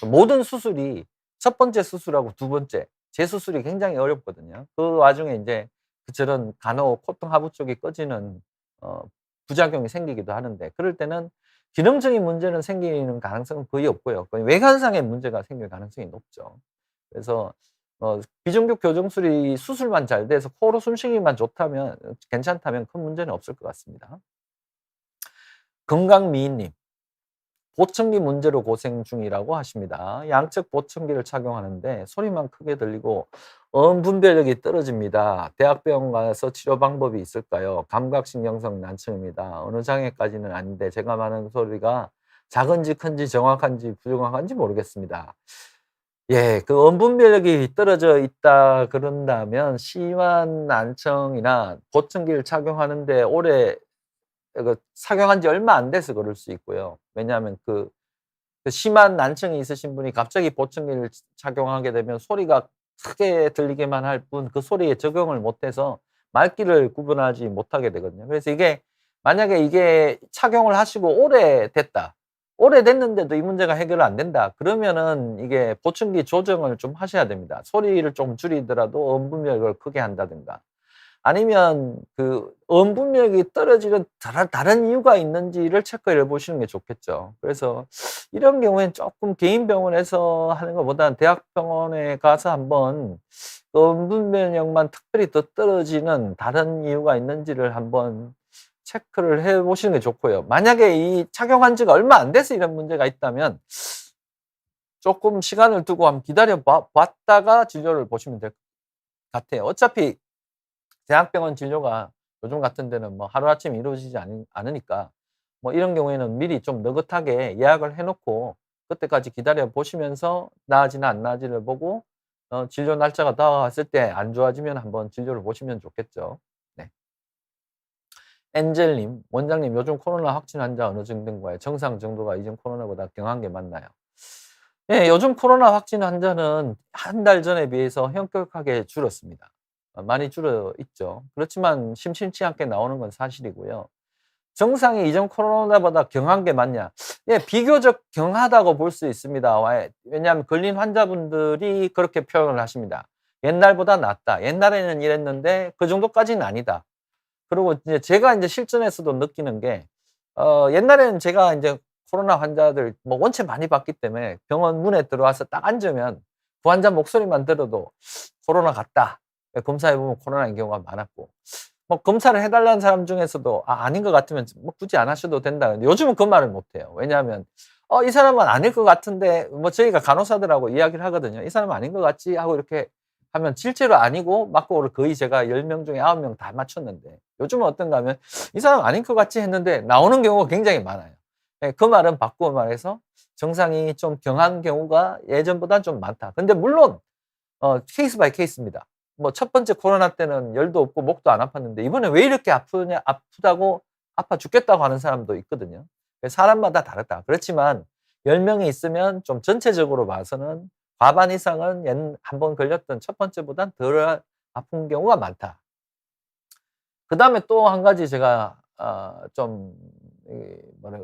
모든 수술이 첫 번째 수술하고 두 번째 재수술이 굉장히 어렵거든요. 그 와중에 인제 저런 간혹 콧등 하부 쪽이 꺼지는 어 부작용이 생기기도 하는데 그럴 때는 기능적인 문제는 생기는 가능성은 거의 없고요. 거의 외관상의 문제가 생길 가능성이 높죠. 그래서 비중격 교정술이 수술만 잘 돼서 코로 숨쉬기만 좋다면 괜찮다면 큰 문제는 없을 것 같습니다. 건강미인님. 보청기 문제로 고생 중이라고 하십니다. 양측 보청기를 착용하는데 소리만 크게 들리고 분별력이 떨어집니다. 대학병원 가서 치료 방법이 있을까요? 감각신경성 난청입니다. 어느 장애까지는 아닌데 제가 말하는 소리가 작은지 큰지 정확한지 부정확한지 모르겠습니다. 예, 그 언분별력이 떨어져 있다 그런다면 심한 난청이나 보청기를 착용하는데 오래 착용한 지 얼마 안 돼서 그럴 수 있고요. 왜냐하면 심한 난청이 있으신 분이 갑자기 보청기를 착용하게 되면 소리가 크게 들리게만 할 뿐 그 소리에 적응을 못해서 말귀를 구분하지 못하게 되거든요. 그래서 이게 만약에 이게 착용을 하시고 오래됐다. 오래됐는데도 이 문제가 해결 안 된다. 그러면은 이게 보청기 조정을 좀 하셔야 됩니다. 소리를 좀 줄이더라도 언분별력을 크게 한다든가. 아니면 언분력이 떨어지는 다른 이유가 있는지를 체크해 보시는 게 좋겠죠. 그래서 이런 경우에는 쪼끔 개인 병원에서 하는 것보다는 대학병원에 가서 한번 언분별력만 특별히 더 떨어지는 다른 이유가 있는지를 한번 체크를 해 보시는 게 좋고요. 만약에 이 착용한 지가 얼마 안 돼서 이런 문제가 있다면 쪼끔 시간을 두고 한번 기다려 봤다가 진료를 보시면 될 것 같아요. 어차피 대학병원 진료가 요즘 같은 데는 뭐 하루아침에 이루어지지 않으니까 뭐 이런 경우에는 미리 좀 느긋하게 예약을 해 놓고 그때까지 기다려 보시면서 나아지나 안 나아지를 보고 진료 날짜가 다가왔을 때 안 좋아지면 한번 진료를 보시면 좋겠죠. 네. 엔젤님, "원장님 요즘 코로나 확진 환자 어느 정도인가요? 정상 정도가 이전 코로나보다 경한 게 맞나요?" 예. 요즘 코로나 확진 환자는 한 달 전에 비해서 현격하게 줄었습니다. 많이 줄어 있죠. 그렇지만 심심치 않게 나오는 건 사실이고요. 정상이 이전 코로나보다 경한 게 맞냐? 예, 비교적 경하다고 볼 수 있습니다. 왜냐하면 걸린 환자분들이 그렇게 표현을 하십니다. "옛날보다 낫다. 옛날에는 이랬는데 그 정도까지는 아니다." 그리고 이제 제가 인제 실전에서도 느끼는 게 옛날에는 제가 인제 코로나 환자들 뭐 원체 많이 봤기 때문에 병원 문에 들어와서 딱 앉으면 그 환자 목소리만 들어도 '코로나 같다.' 검사해 보면 코로나인 경우가 많았고 뭐 검사를 해 달라는 사람 중에서도 아닌 것 같으면 뭐 굳이 안 하셔도 된다. 근데 요즘은 그 말을 못 해요. 왜냐하면 이 사람은 아닐 것 같은데 뭐 저희가 간호사들하고 이야기를 하거든요. "이 사람은 아닌 것 같지?" 하고 이렇게 하면 실제로 아니고 맞고를 거의 제가 10명 중에 9명 다 맞췄는데 요즘은 어떤가 하면 '이 사람 아닌 것 같지?' 했는데 나오는 경우가 굉장히 많아요. 예, 그 말은 바꾸어 말해서 정상이 좀 경한 경우가 예전보다는 좀 많다. 근데 물론 케이스 바이 케이스입니다. 뭐 첫 번째 코로나 때는 열도 없고 목도 안 아팠는데 이번에 왜 이렇게 아프냐 아프다고 아파 죽겠다고 하는 사람도 있거든요. 사람마다 다르다. 그렇지만 10 명이 있으면 좀 전체적으로 봐서는 과반 이상은 한 번 걸렸던 첫 번째보단 덜 아픈 경우가 많다. 그다음에 또 한 가지 제가 좀 이 뭐라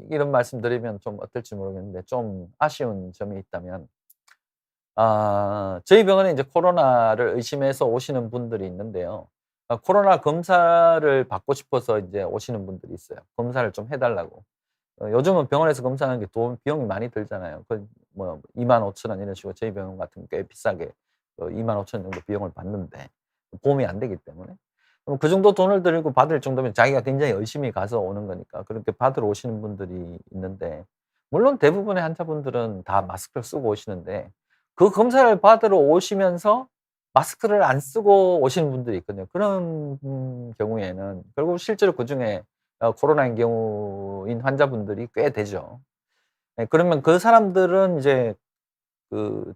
이런 말씀 드리면 좀 어떨지 모르겠는데 좀 아쉬운 점이 있다면 저희 병원에 이제 코로나를 의심해서 오시는 분들이 있는데요. 코로나 검사를 받고 싶어서 이제 오시는 분들이 있어요. 검사를 좀 해 달라고. 요즘은 병원에서 검사하는 게 돈 비용이 많이 들잖아요. 뭐 25,000원 이런 식으로 저희 병원 같은 게 꽤 비싸게 25,000원 정도 비용을 받는데 보험이 안 되기 때문에. 그럼 그 정도 돈을 들이고 받을 정도면 자기가 굉장히 열심히 가서 오는 거니까 그렇게 받으러 오시는 분들이 있는데 물론 대부분의 환자분들은 다 마스크를 쓰고 오시는데 그 검사를 받으러 오시면서 마스크를 안 쓰고 오시는 분들이 있거든요. 그런 경우에는 결국 실제로 그중에 코로나인 경우인 환자분들이 꽤 되죠. 예, 그러면 그 사람들은 이제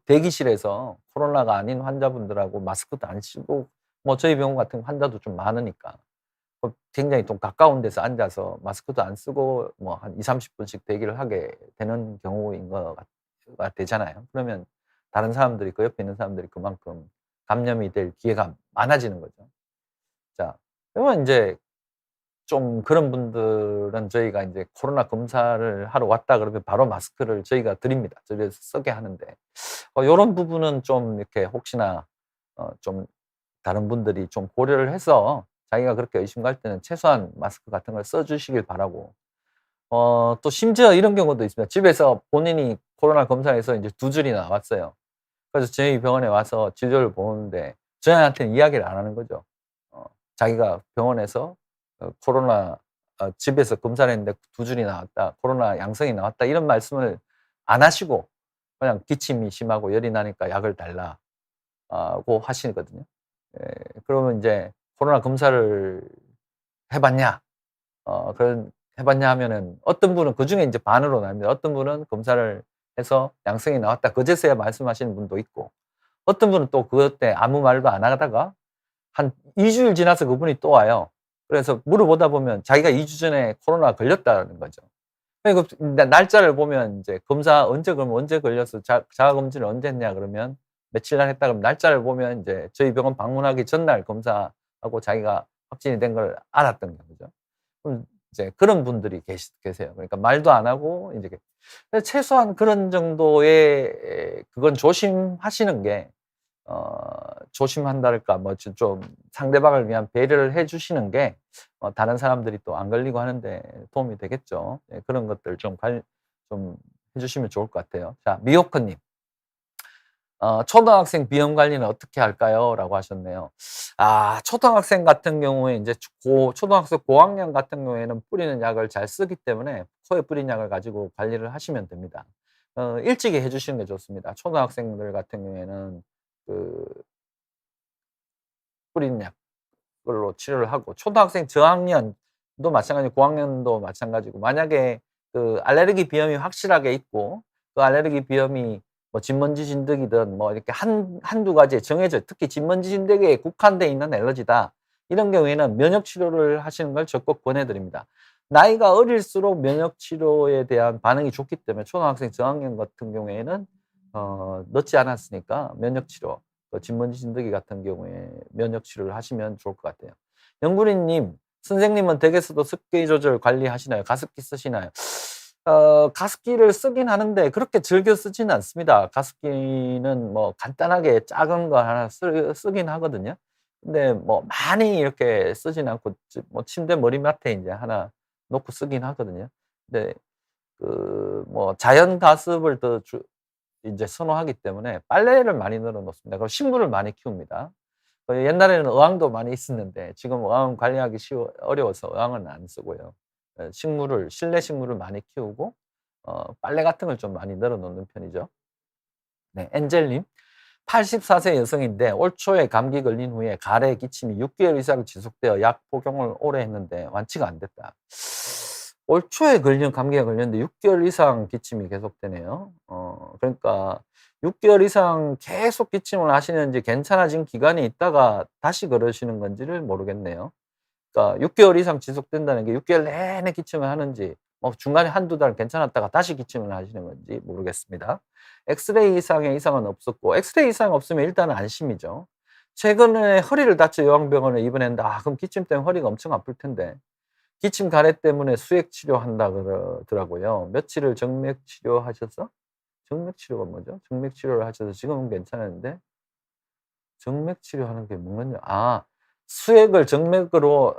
대기실에서 코로나가 아닌 환자분들하고 마스크도 안 쓰고 뭐 저희 병원 같은 환자도 좀 많으니까 굉장히 좀 가까운 데서 앉아서 마스크도 안 쓰고 뭐 한 20-30 분씩 대기를 하게 되는 경우인 가 되잖아요. 그러면 다른 사람들이 그 옆에 있는 사람들이 그만큼 감염이 될 기회가 많아지는 거죠. 자, 그러면 인제 좀 그런 분들은 저희가 이제 코로나 검사를 하러 왔다 그러면 바로 마스크를 저희가 드립니다. 집에서 쓰게 하는데 요런 부분은 좀 이렇게 혹시나 좀 다른 분들이 좀 고려를 해서 자기가 그렇게 의심갈 때는 최소한 마스크 같은 걸 써 주시길 바라고 또 심지어 이런 경우도 있습니다. 집에서 본인이 코로나 검사해서 이제 2 줄이 나왔어요. 그래서 저희 병원에 와서 진료를 보는데 저희한테는 이야기를 안 하는 거죠. 어 자기가 병원에서 코로나 집에서 검사를 했는데 2 줄이 나왔다. 코로나 양성이 나왔다. 이런 말씀을 안 하시고 그냥 "기침이 심하고 열이 나니까 약을 달라."고 하시거든요. 예. 그러면 인제 "코로나 검사를 해 봤냐?" 그런 "해 봤냐?" 하면은 어떤 분은 그중에 인제 반으로 나뉩니다. 어떤 분은 검사를 해서 양성이 나왔다. 그제서야 말씀하시는 분도 있고 어떤 분은 또 그것 때 아무 말도 안 하다가 한 2 주일 지나서 그분이 또 와요. 그래서 물어보다 보면 자기가 2주 전에 코로나 걸렸다는 거죠. 그러니까 날짜를 보면 인제 검사 언제 그러면 "언제 걸려서 자가 검진을 언제 했냐?" 그러면 "며칠 날 했다." 그러면 날짜를 보면 인제 저희 병원 방문하기 전날 검사하고 자기가 확진이 된 걸 알았던 거죠. 이제 그런 분들이 계세요. 그러니까 말도 안 하고 인제 최소한 그런 정도의 그건 조심하시는 게 조심한달까 뭐 좀 상대방을 위한 배려를 해 주시는 게 다른 사람들이 또 안 걸리고 하는 데 도움이 되겠죠. 예 그런 것들 좀 해 주시면 좋을 것 같아요. 자 미호커 님. "초등학생 비염 관리는 어떻게 할까요?"라고 하셨네요. 초등학생 같은 경우에 인제 초등학생 고학년 같은 경우에는 뿌리는 약을 잘 쓰기 때문에 코에 뿌린 약을 가지고 관리를 하시면 됩니다. 일찍이 해 주시는 게 좋습니다. 초등학생들 같은 경우에는 그 뿌리는 약으로 치료를 하고 초등학생 저학년도 마찬가지고 고학년도 마찬가지고 만약에 그 알레르기 비염이 확실하게 있고 그 알레르기 비염이 뭐 진먼지 진드기든 뭐 이렇게 한두 가지에 정해져 특히 진먼지 진드기에 국한돼 있는 알레르기다. 이런 경우에는 면역 치료를 하시는 걸 적극 권해 드립니다. 나이가 어릴수록 면역 치료에 대한 반응이 좋기 때문에 초등학생 저학년 같은 경우에는 늦지 않았으니까 면역 치료 진먼지 진드기 같은 경우에 면역 치료를 하시면 좋을 것 같아요. 영구리 님, 선생님은 댁에서도 습기 조절 관리하시나요? 가습기 쓰시나요? 가습기를 쓰긴 하는데 그렇게 즐겨 쓰지는 않습니다. 가습기는 뭐 간단하게 작은 거 하나 쓰긴 하거든요. 근데 뭐 많이 이렇게 쓰진 않고 뭐 침대 머리맡에 인제 하나 놓고 쓰긴 하거든요. 근데 뭐 자연 가습을 더 인제 선호하기 때문에 빨래를 많이 널어 놓습니다. 그리고 식물을 많이 키웁니다. 옛날에는 어항도 많이 있었는데 지금 어항 관리하기 어려워서 어항은 안 쓰고요. 실내 식물을 많이 키우고 빨래 같은 걸 좀 많이 널어 놓는 편이죠. 네. 엔젤 님. 84세 여성인데 올 초에 감기 걸린 후에 가래 기침이 6 개월 이상 지속되어 약 복용을 오래 했는데 완치가 안 됐다. 올 초에 감기가 걸렸는데 6 개월 이상 기침이 계속되네요. 그러니까 6 개월 이상 계속 기침을 하시는지 괜찮아진 기간이 있다가 다시 그러시는 건지를 모르겠네요. 그러니까 6 개월 이상 지속된다는 게 6 개월 내내 기침을 하는지 중간에 한두 달 괜찮았다가 다시 기침을 하시는 건지 모르겠습니다. 엑스레이 이상의 이상은 없었고 엑스레이 이상 없으면 일단은 안심이죠. 최근에 허리를 다쳐 요양병원에 입원했는데 그럼 기침 때문에 허리가 엄청 아플 텐데 기침 가래 때문에 수액 치료한다 그러더라고요. 며칠을 정맥 치료하셔서 정맥 치료가 뭐죠? 정맥 치료를 하셔서 지금은 괜찮은데 정맥 치료하는 게 뭐냐? 수액을 정맥으로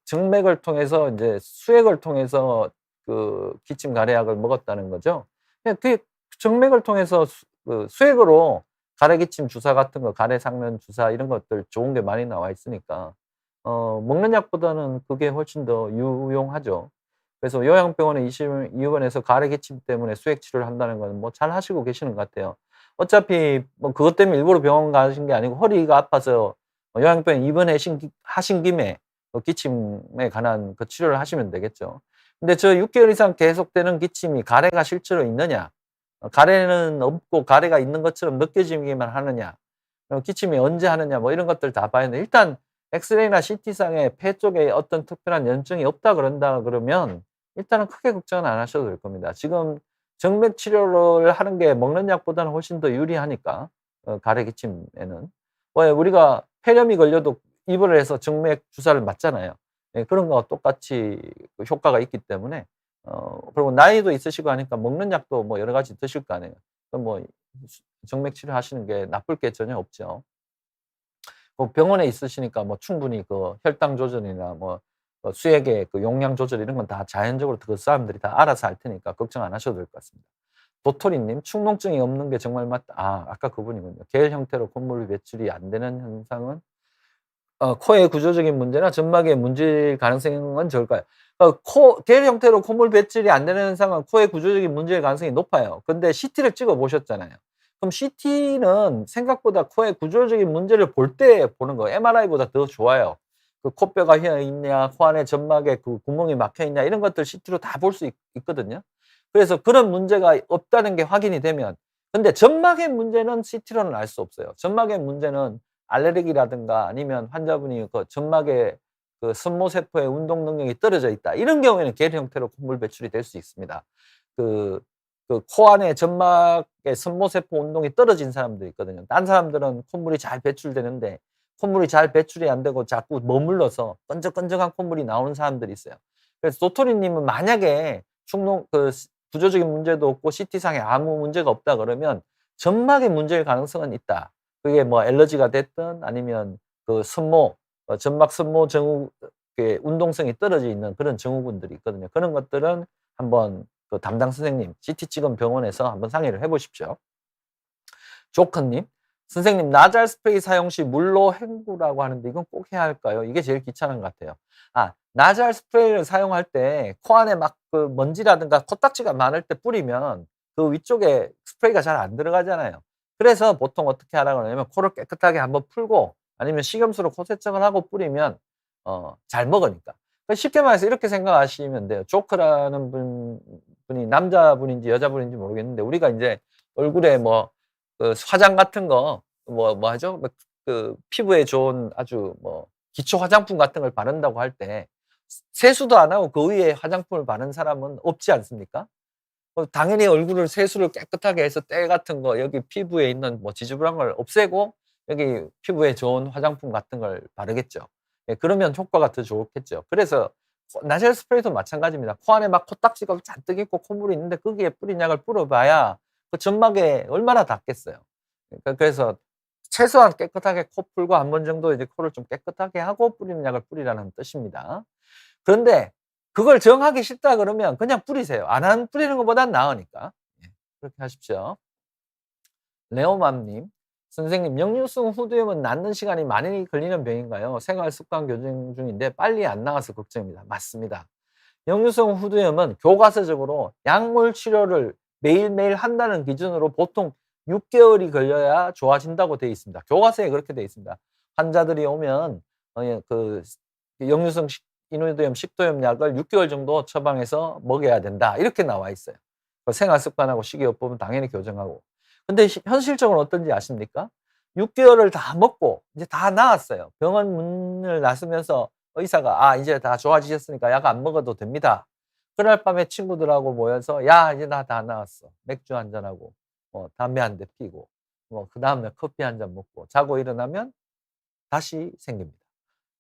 정맥을 통해서 인제 수액을 통해서 그 기침 가래약을 먹었다는 거죠. 그냥 정맥을 통해서 수액으로 가래 기침 주사 같은 거 가래 삭는 주사 이런 것들 좋은 게 많이 나와 있으니까 먹는 약보다는 그게 훨씬 더 유용하죠. 그래서 요양병원에 입원해서 가래 기침 때문에 수액 치료를 한다는 거는 뭐 잘하시고 계시는 것 같아요. 어차피 뭐 그것 때문에 일부러 병원 가신 게 아니고 허리가 아파서 요양병원에 하신 김에 기침에 관한 그 치료를 하시면 되겠죠. 근데 저 6 개월 이상 계속되는 기침이 가래가 실제로 있느냐? 가래는 없고 가래가 있는 것처럼 느껴지기만 하느냐? 기침이 언제 하느냐? 뭐 이런 것들 다 봐야 되는데 일단 엑스레이나 CT상에 폐 쪽에 어떤 특별한 염증이 없다 그런다 그러면 일단은 크게 걱정은 안 하셔도 될 겁니다. 지금 정맥 치료를 하는 게 먹는 약보다는 훨씬 더 유리하니까 가래 기침에는. 왜 우리가 폐렴이 걸려도 입원을 해서 정맥 주사를 맞잖아요. 예, 그런 거와 똑같이 그 효과가 있기 때문에 그리고 나이도 있으시고 하니까 먹는 약도 뭐 여러 가지 드실 거 아니에요. 그럼 뭐 정맥 치료하시는 게 나쁠 게 전혀 없죠. 병원에 있으시니까 뭐 충분히 그 혈당 조절이나 뭐 수액의 그 용량 조절 이런 건 다 자연적으로 그 사람들이 다 알아서 할 테니까 걱정 안 하셔도 될 것 같습니다. 도토리 님 "축농증이 없는 게 정말 맞다." 아까 그분이군요. "게일 형태로 콧물 배출이 안 되는 현상은 코의 구조적인 문제나 점막의 문제일 가능성은 적을까요?" 게일 형태로 콧물 배출이 안 되는 현상은 코의 구조적인 문제일 가능성이 높아요. 근데 CT를 찍어 보셨잖아요. 그럼 CT는 생각보다 코의 구조적인 문제를 볼 때 보는 거예요. MRI보다 더 좋아요. 그 코뼈가 휘어 있냐, 코 안에 점막에 그 구멍이 막혀 있냐 이런 것들 CT로 다 볼 수 있거든요. 그래서 그런 문제가 없다는 게 확인이 되면, 근데 점막의 문제는 CT로는 알 수 없어요. 점막의 문제는 알레르기라든가 아니면 환자분이 그 점막에 그 섬모세포의 운동 능력이 떨어져 있다, 이런 경우에는 게일 형태로 콧물 배출이 될 수 있습니다. 그 코 안에 점막의 섬모세포 운동이 떨어진 사람들이 있거든요. 딴 사람들은 콧물이 잘 배출되는데 콧물이 잘 배출이 안 되고 자꾸 머물러서 끈적끈적한 콧물이 나오는 사람들이 있어요. 그래서 도토리 님은 만약에 축농 구조적인 문제도 없고 CT상에 아무 문제가 없다 그러면 점막의 문제일 가능성은 있다. 그게 뭐 알러지가 됐든 아니면 그 섬모 점막 섬모 증후 운동성이 떨어져 있는 그런 증후군들이 있거든요. 그런 것들은 한번 그 담당 선생님 CT 찍은 병원에서 한번 상의를 해 보십시오. 조커님, 선생님 나잘 스프레이 사용 시 물로 헹구라고 하는데 이건 꼭 해야 할까요? 이게 제일 귀찮은 것 같아요. 나잘 스프레이를 사용할 때 코 안에 막 그 먼지라든가 코딱지가 많을 때 뿌리면 그 위쪽에 스프레이가 잘 안 들어가잖아요. 그래서 보통 어떻게 하라고 하냐면 코를 깨끗하게 한번 풀고 아니면 식염수로 코 세척을 하고 뿌리면 잘 먹으니까. 쉽게 말해서 이렇게 생각하시면 돼요. 조크라는 분이 남자분인지 여자분인지 모르겠는데 우리가 인제 얼굴에 뭐 그 화장 같은 거 뭐 하죠? 그 피부에 좋은 아주 뭐 기초 화장품 같은 걸 바른다고 할 때 세수도 안 하고 그 위에 화장품을 바른 사람은 없지 않습니까? 당연히 얼굴을 세수를 깨끗하게 해서 때 같은 거 여기 피부에 있는 뭐 지저분한 걸 없애고 여기 피부에 좋은 화장품 같은 걸 바르겠죠. 예, 그러면 효과가 더 좋겠죠. 그래서 나젤 스프레이도 마찬가지입니다. 코 안에 막 코딱지가 잔뜩 있고 콧물이 있는데 거기에 뿌린 약을 뿌려 봐야 그 점막에 얼마나 닿겠어요. 그러니까 그래서 최소한 깨끗하게 코 풀고 한 번 정도 이제 코를 좀 깨끗하게 하고 뿌리는 약을 뿌리라는 뜻입니다. 그런데 그걸 정하기 싫다 그러면 그냥 뿌리세요. 안 뿌리는 것보단 나으니까. 예. 그렇게 하십시오. 레오맘님, 선생님, 역류성 후두염은 낫는 시간이 많이 걸리는 병인가요? 생활 습관 교정 중인데 빨리 안 나와서 걱정입니다. 맞습니다. 역류성 후두염은 교과서적으로 약물 치료를 매일매일 한다는 기준으로 보통 6개월이 걸려야 좋아진다고 되어 있습니다. 교과서에 그렇게 되어 있습니다. 환자들이 오면 예, 그 역류성 인후두염, 식도염 약을 6개월 정도 처방해서 먹여야 된다, 이렇게 나와 있어요. 생활 습관하고 식이요법은 당연히 교정하고. 근데 현실적으로 어떤지 아십니까? 6개월을 다 먹고 이제 다 나았어요. 병원 문을 나서면서 의사가 이제 다 좋아지셨으니까 약 안 먹어도 됩니다. 그날 밤에 친구들하고 모여서 야 이제 나 다 나았어. 맥주 한 잔하고 담배 한 대 피고 뭐 그다음에 커피 한 잔 먹고 자고 일어나면 다시 생깁니다.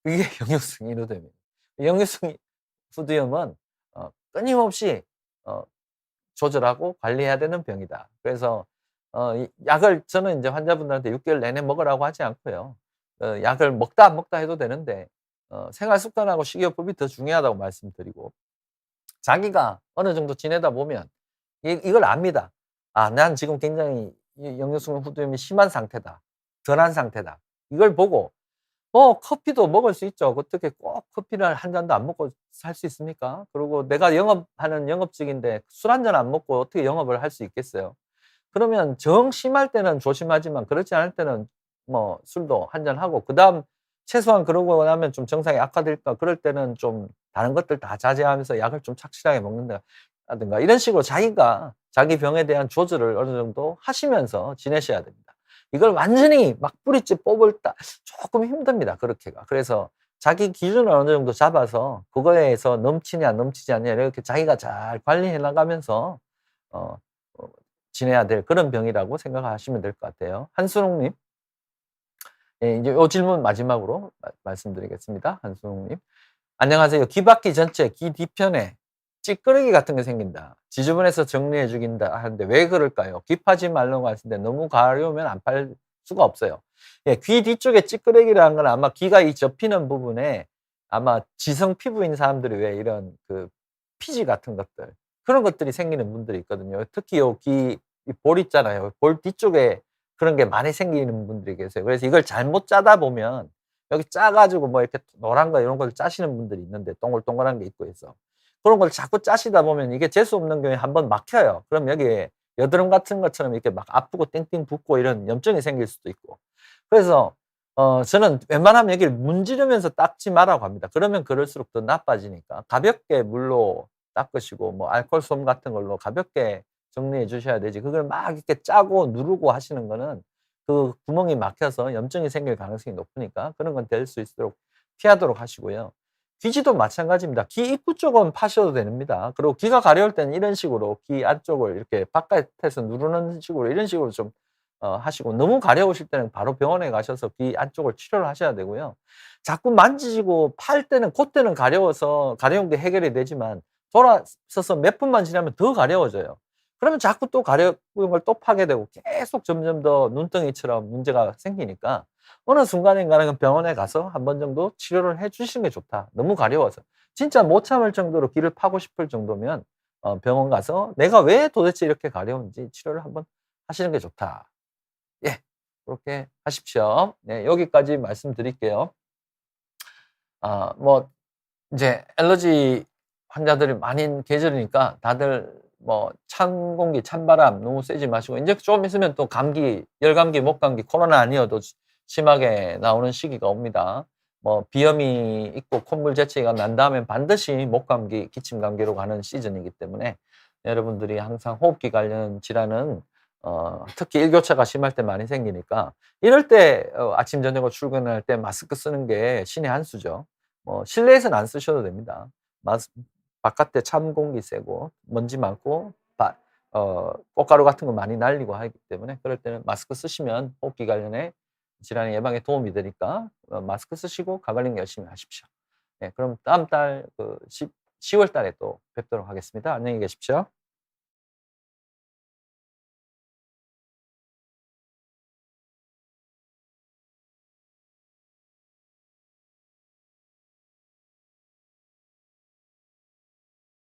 이게 역류성 인후두염입니다. 역류성 후두염은 끊임없이 어 조절하고 관리해야 되는 병이다. 그래서 이 약을 저는 인제 환자분들한테 6개월 내내 먹으라고 하지 않고요. 약을 먹다 안 먹다 해도 되는데 생활 습관하고 식이요법이 더 중요하다고 말씀드리고, 자기가 어느 정도 지내다 보면 이걸 압니다. '난 지금 굉장히 이 역류성 후두염이 심한 상태다. 덜한 상태다.' 이걸 보고 커피도 먹을 수 있죠. 어떻게 꼭 커피를 한 잔도 안 먹고 살 수 있습니까? 그리고 내가 영업하는 영업직인데 술 한 잔 안 먹고 어떻게 영업을 할 수 있겠어요? 그러면 정 심할 때는 조심하지만 그렇지 않을 때는 뭐 술도 한 잔하고, 그다음 최소한 그러고 나면 좀 증상이 악화될까 그럴 때는 좀 다른 것들 다 자제하면서 약을 좀 착실하게 먹는다든가 이런 식으로 자기가 자기 병에 대한 조절을 어느 정도 하시면서 지내셔야 됩니다. 이걸 완전히 막 뿌리째 뽑을 다 조금 힘듭니다, 그렇게가. 그래서 자기 기준을 어느 정도 잡아서 그거에서 넘치냐 넘치지 않냐 이렇게 자기가 잘 관리해 나가면서 어 어 지내야 될 그런 병이라고 생각하시면 될 것 같아요. 한순옥 님. 예, 이제 요 질문 마지막으로 말씀드리겠습니다. 한순옥 님. 안녕하세요. 귀바퀴 전체 귀 뒤편에 찌끄러기 같은 게 생긴다. 지저분해서 정리해 주긴다 하는데 왜 그럴까요? 귀 파지 말라고 하시는데 너무 가려우면 안 팔 수가 없어요. 예, 귀 뒤쪽에 찌끄러기라는 건 아마 귀가 이 접히는 부분에 아마 지성 피부인 사람들이 왜 이런 그 피지 같은 것들 그런 것들이 생기는 분들이 있거든요. 특히 요 귀 이 볼 있잖아요. 볼 뒤쪽에 그런 게 많이 생기는 분들이 계세요. 그래서 이걸 잘못 짜다 보면 여기 짜 가지고 뭐 이렇게 노란 거 이런 걸 짜시는 분들이 있는데 동글동글한 게 있고 해서 그런 걸 자꾸 짜시다 보면 이게 재수 없는 경우에 한번 막혀요. 그럼 여기에 여드름 같은 것처럼 이렇게 막 아프고 띵띵 붓고 이런 염증이 생길 수도 있고. 그래서 저는 웬만하면 여기를 문지르면서 닦지 말라고 합니다. 그러면 그럴수록 더 나빠지니까. 가볍게 물로 닦으시고 뭐 알코올 솜 같은 걸로 가볍게 정리해 주셔야 되지 그걸 막 이렇게 짜고 누르고 하시는 거는 그 구멍이 막혀서 염증이 생길 가능성이 높으니까 그런 건 될 수 있도록 피하도록 하시고요. 귀지도 마찬가지입니다. 귀 입구 쪽은 파셔도 됩니다. 그리고 귀가 가려울 때는 이런 식으로 귀 안쪽을 이렇게 바깥에서 누르는 식으로 이런 식으로 좀 하시고 너무 가려우실 때는 바로 병원에 가셔서 귀 안쪽을 치료를 하셔야 되고요. 자꾸 만지시고 팔 때는 콧대는 가려워서 가려운 게 해결이 되지만 돌아서서 몇 분만 지나면 더 가려워져요. 그러면 자꾸 또 가려운 걸 또 파게 되고 계속 점점 더 눈덩이처럼 문제가 생기니까 어느 순간인가는 병원에 가서 한 번 정도 치료를 해 주시는 게 좋다. 너무 가려워서. 진짜 못 참을 정도로 귀를 파고 싶을 정도면 병원 가서 내가 왜 도대체 이렇게 가려운지 치료를 한번 하시는 게 좋다. 예. 그렇게 하십시오. 네. 여기까지 말씀드릴게요. 뭐 인제 알러지 환자들이 많은 계절이니까 다들 뭐 찬 공기, 찬바람 너무 쐬지 마시고 인제 좀 있으면 또 감기, 열감기, 목감기 코로나 아니어도 심하게 나오는 시기가 옵니다. 뭐 비염이 있고 콧물 재채기가 난 다음엔 반드시 목감기, 기침 감기로 가는 시즌이기 때문에 여러분들이 항상 호흡기 관련 질환은 특히 일교차가 심할 때 많이 생기니까 이럴 때 아침 저녁으로 출근할 때 마스크 쓰는 게 신의 한 수죠. 실내에서는 안 쓰셔도 됩니다. 마스 바깥에 찬 공기 쐬고 먼지 많고 꽃가루 같은 거 많이 날리고 하기 때문에 그럴 때는 마스크 쓰시면 호흡기 관련의 질환 예방에 도움이 되니까 마스크 쓰시고 가글링 열심히 하십시오. 네, 그럼 다음 달 그 10월 달에 또 뵙도록 하겠습니다. 안녕히 계십시오.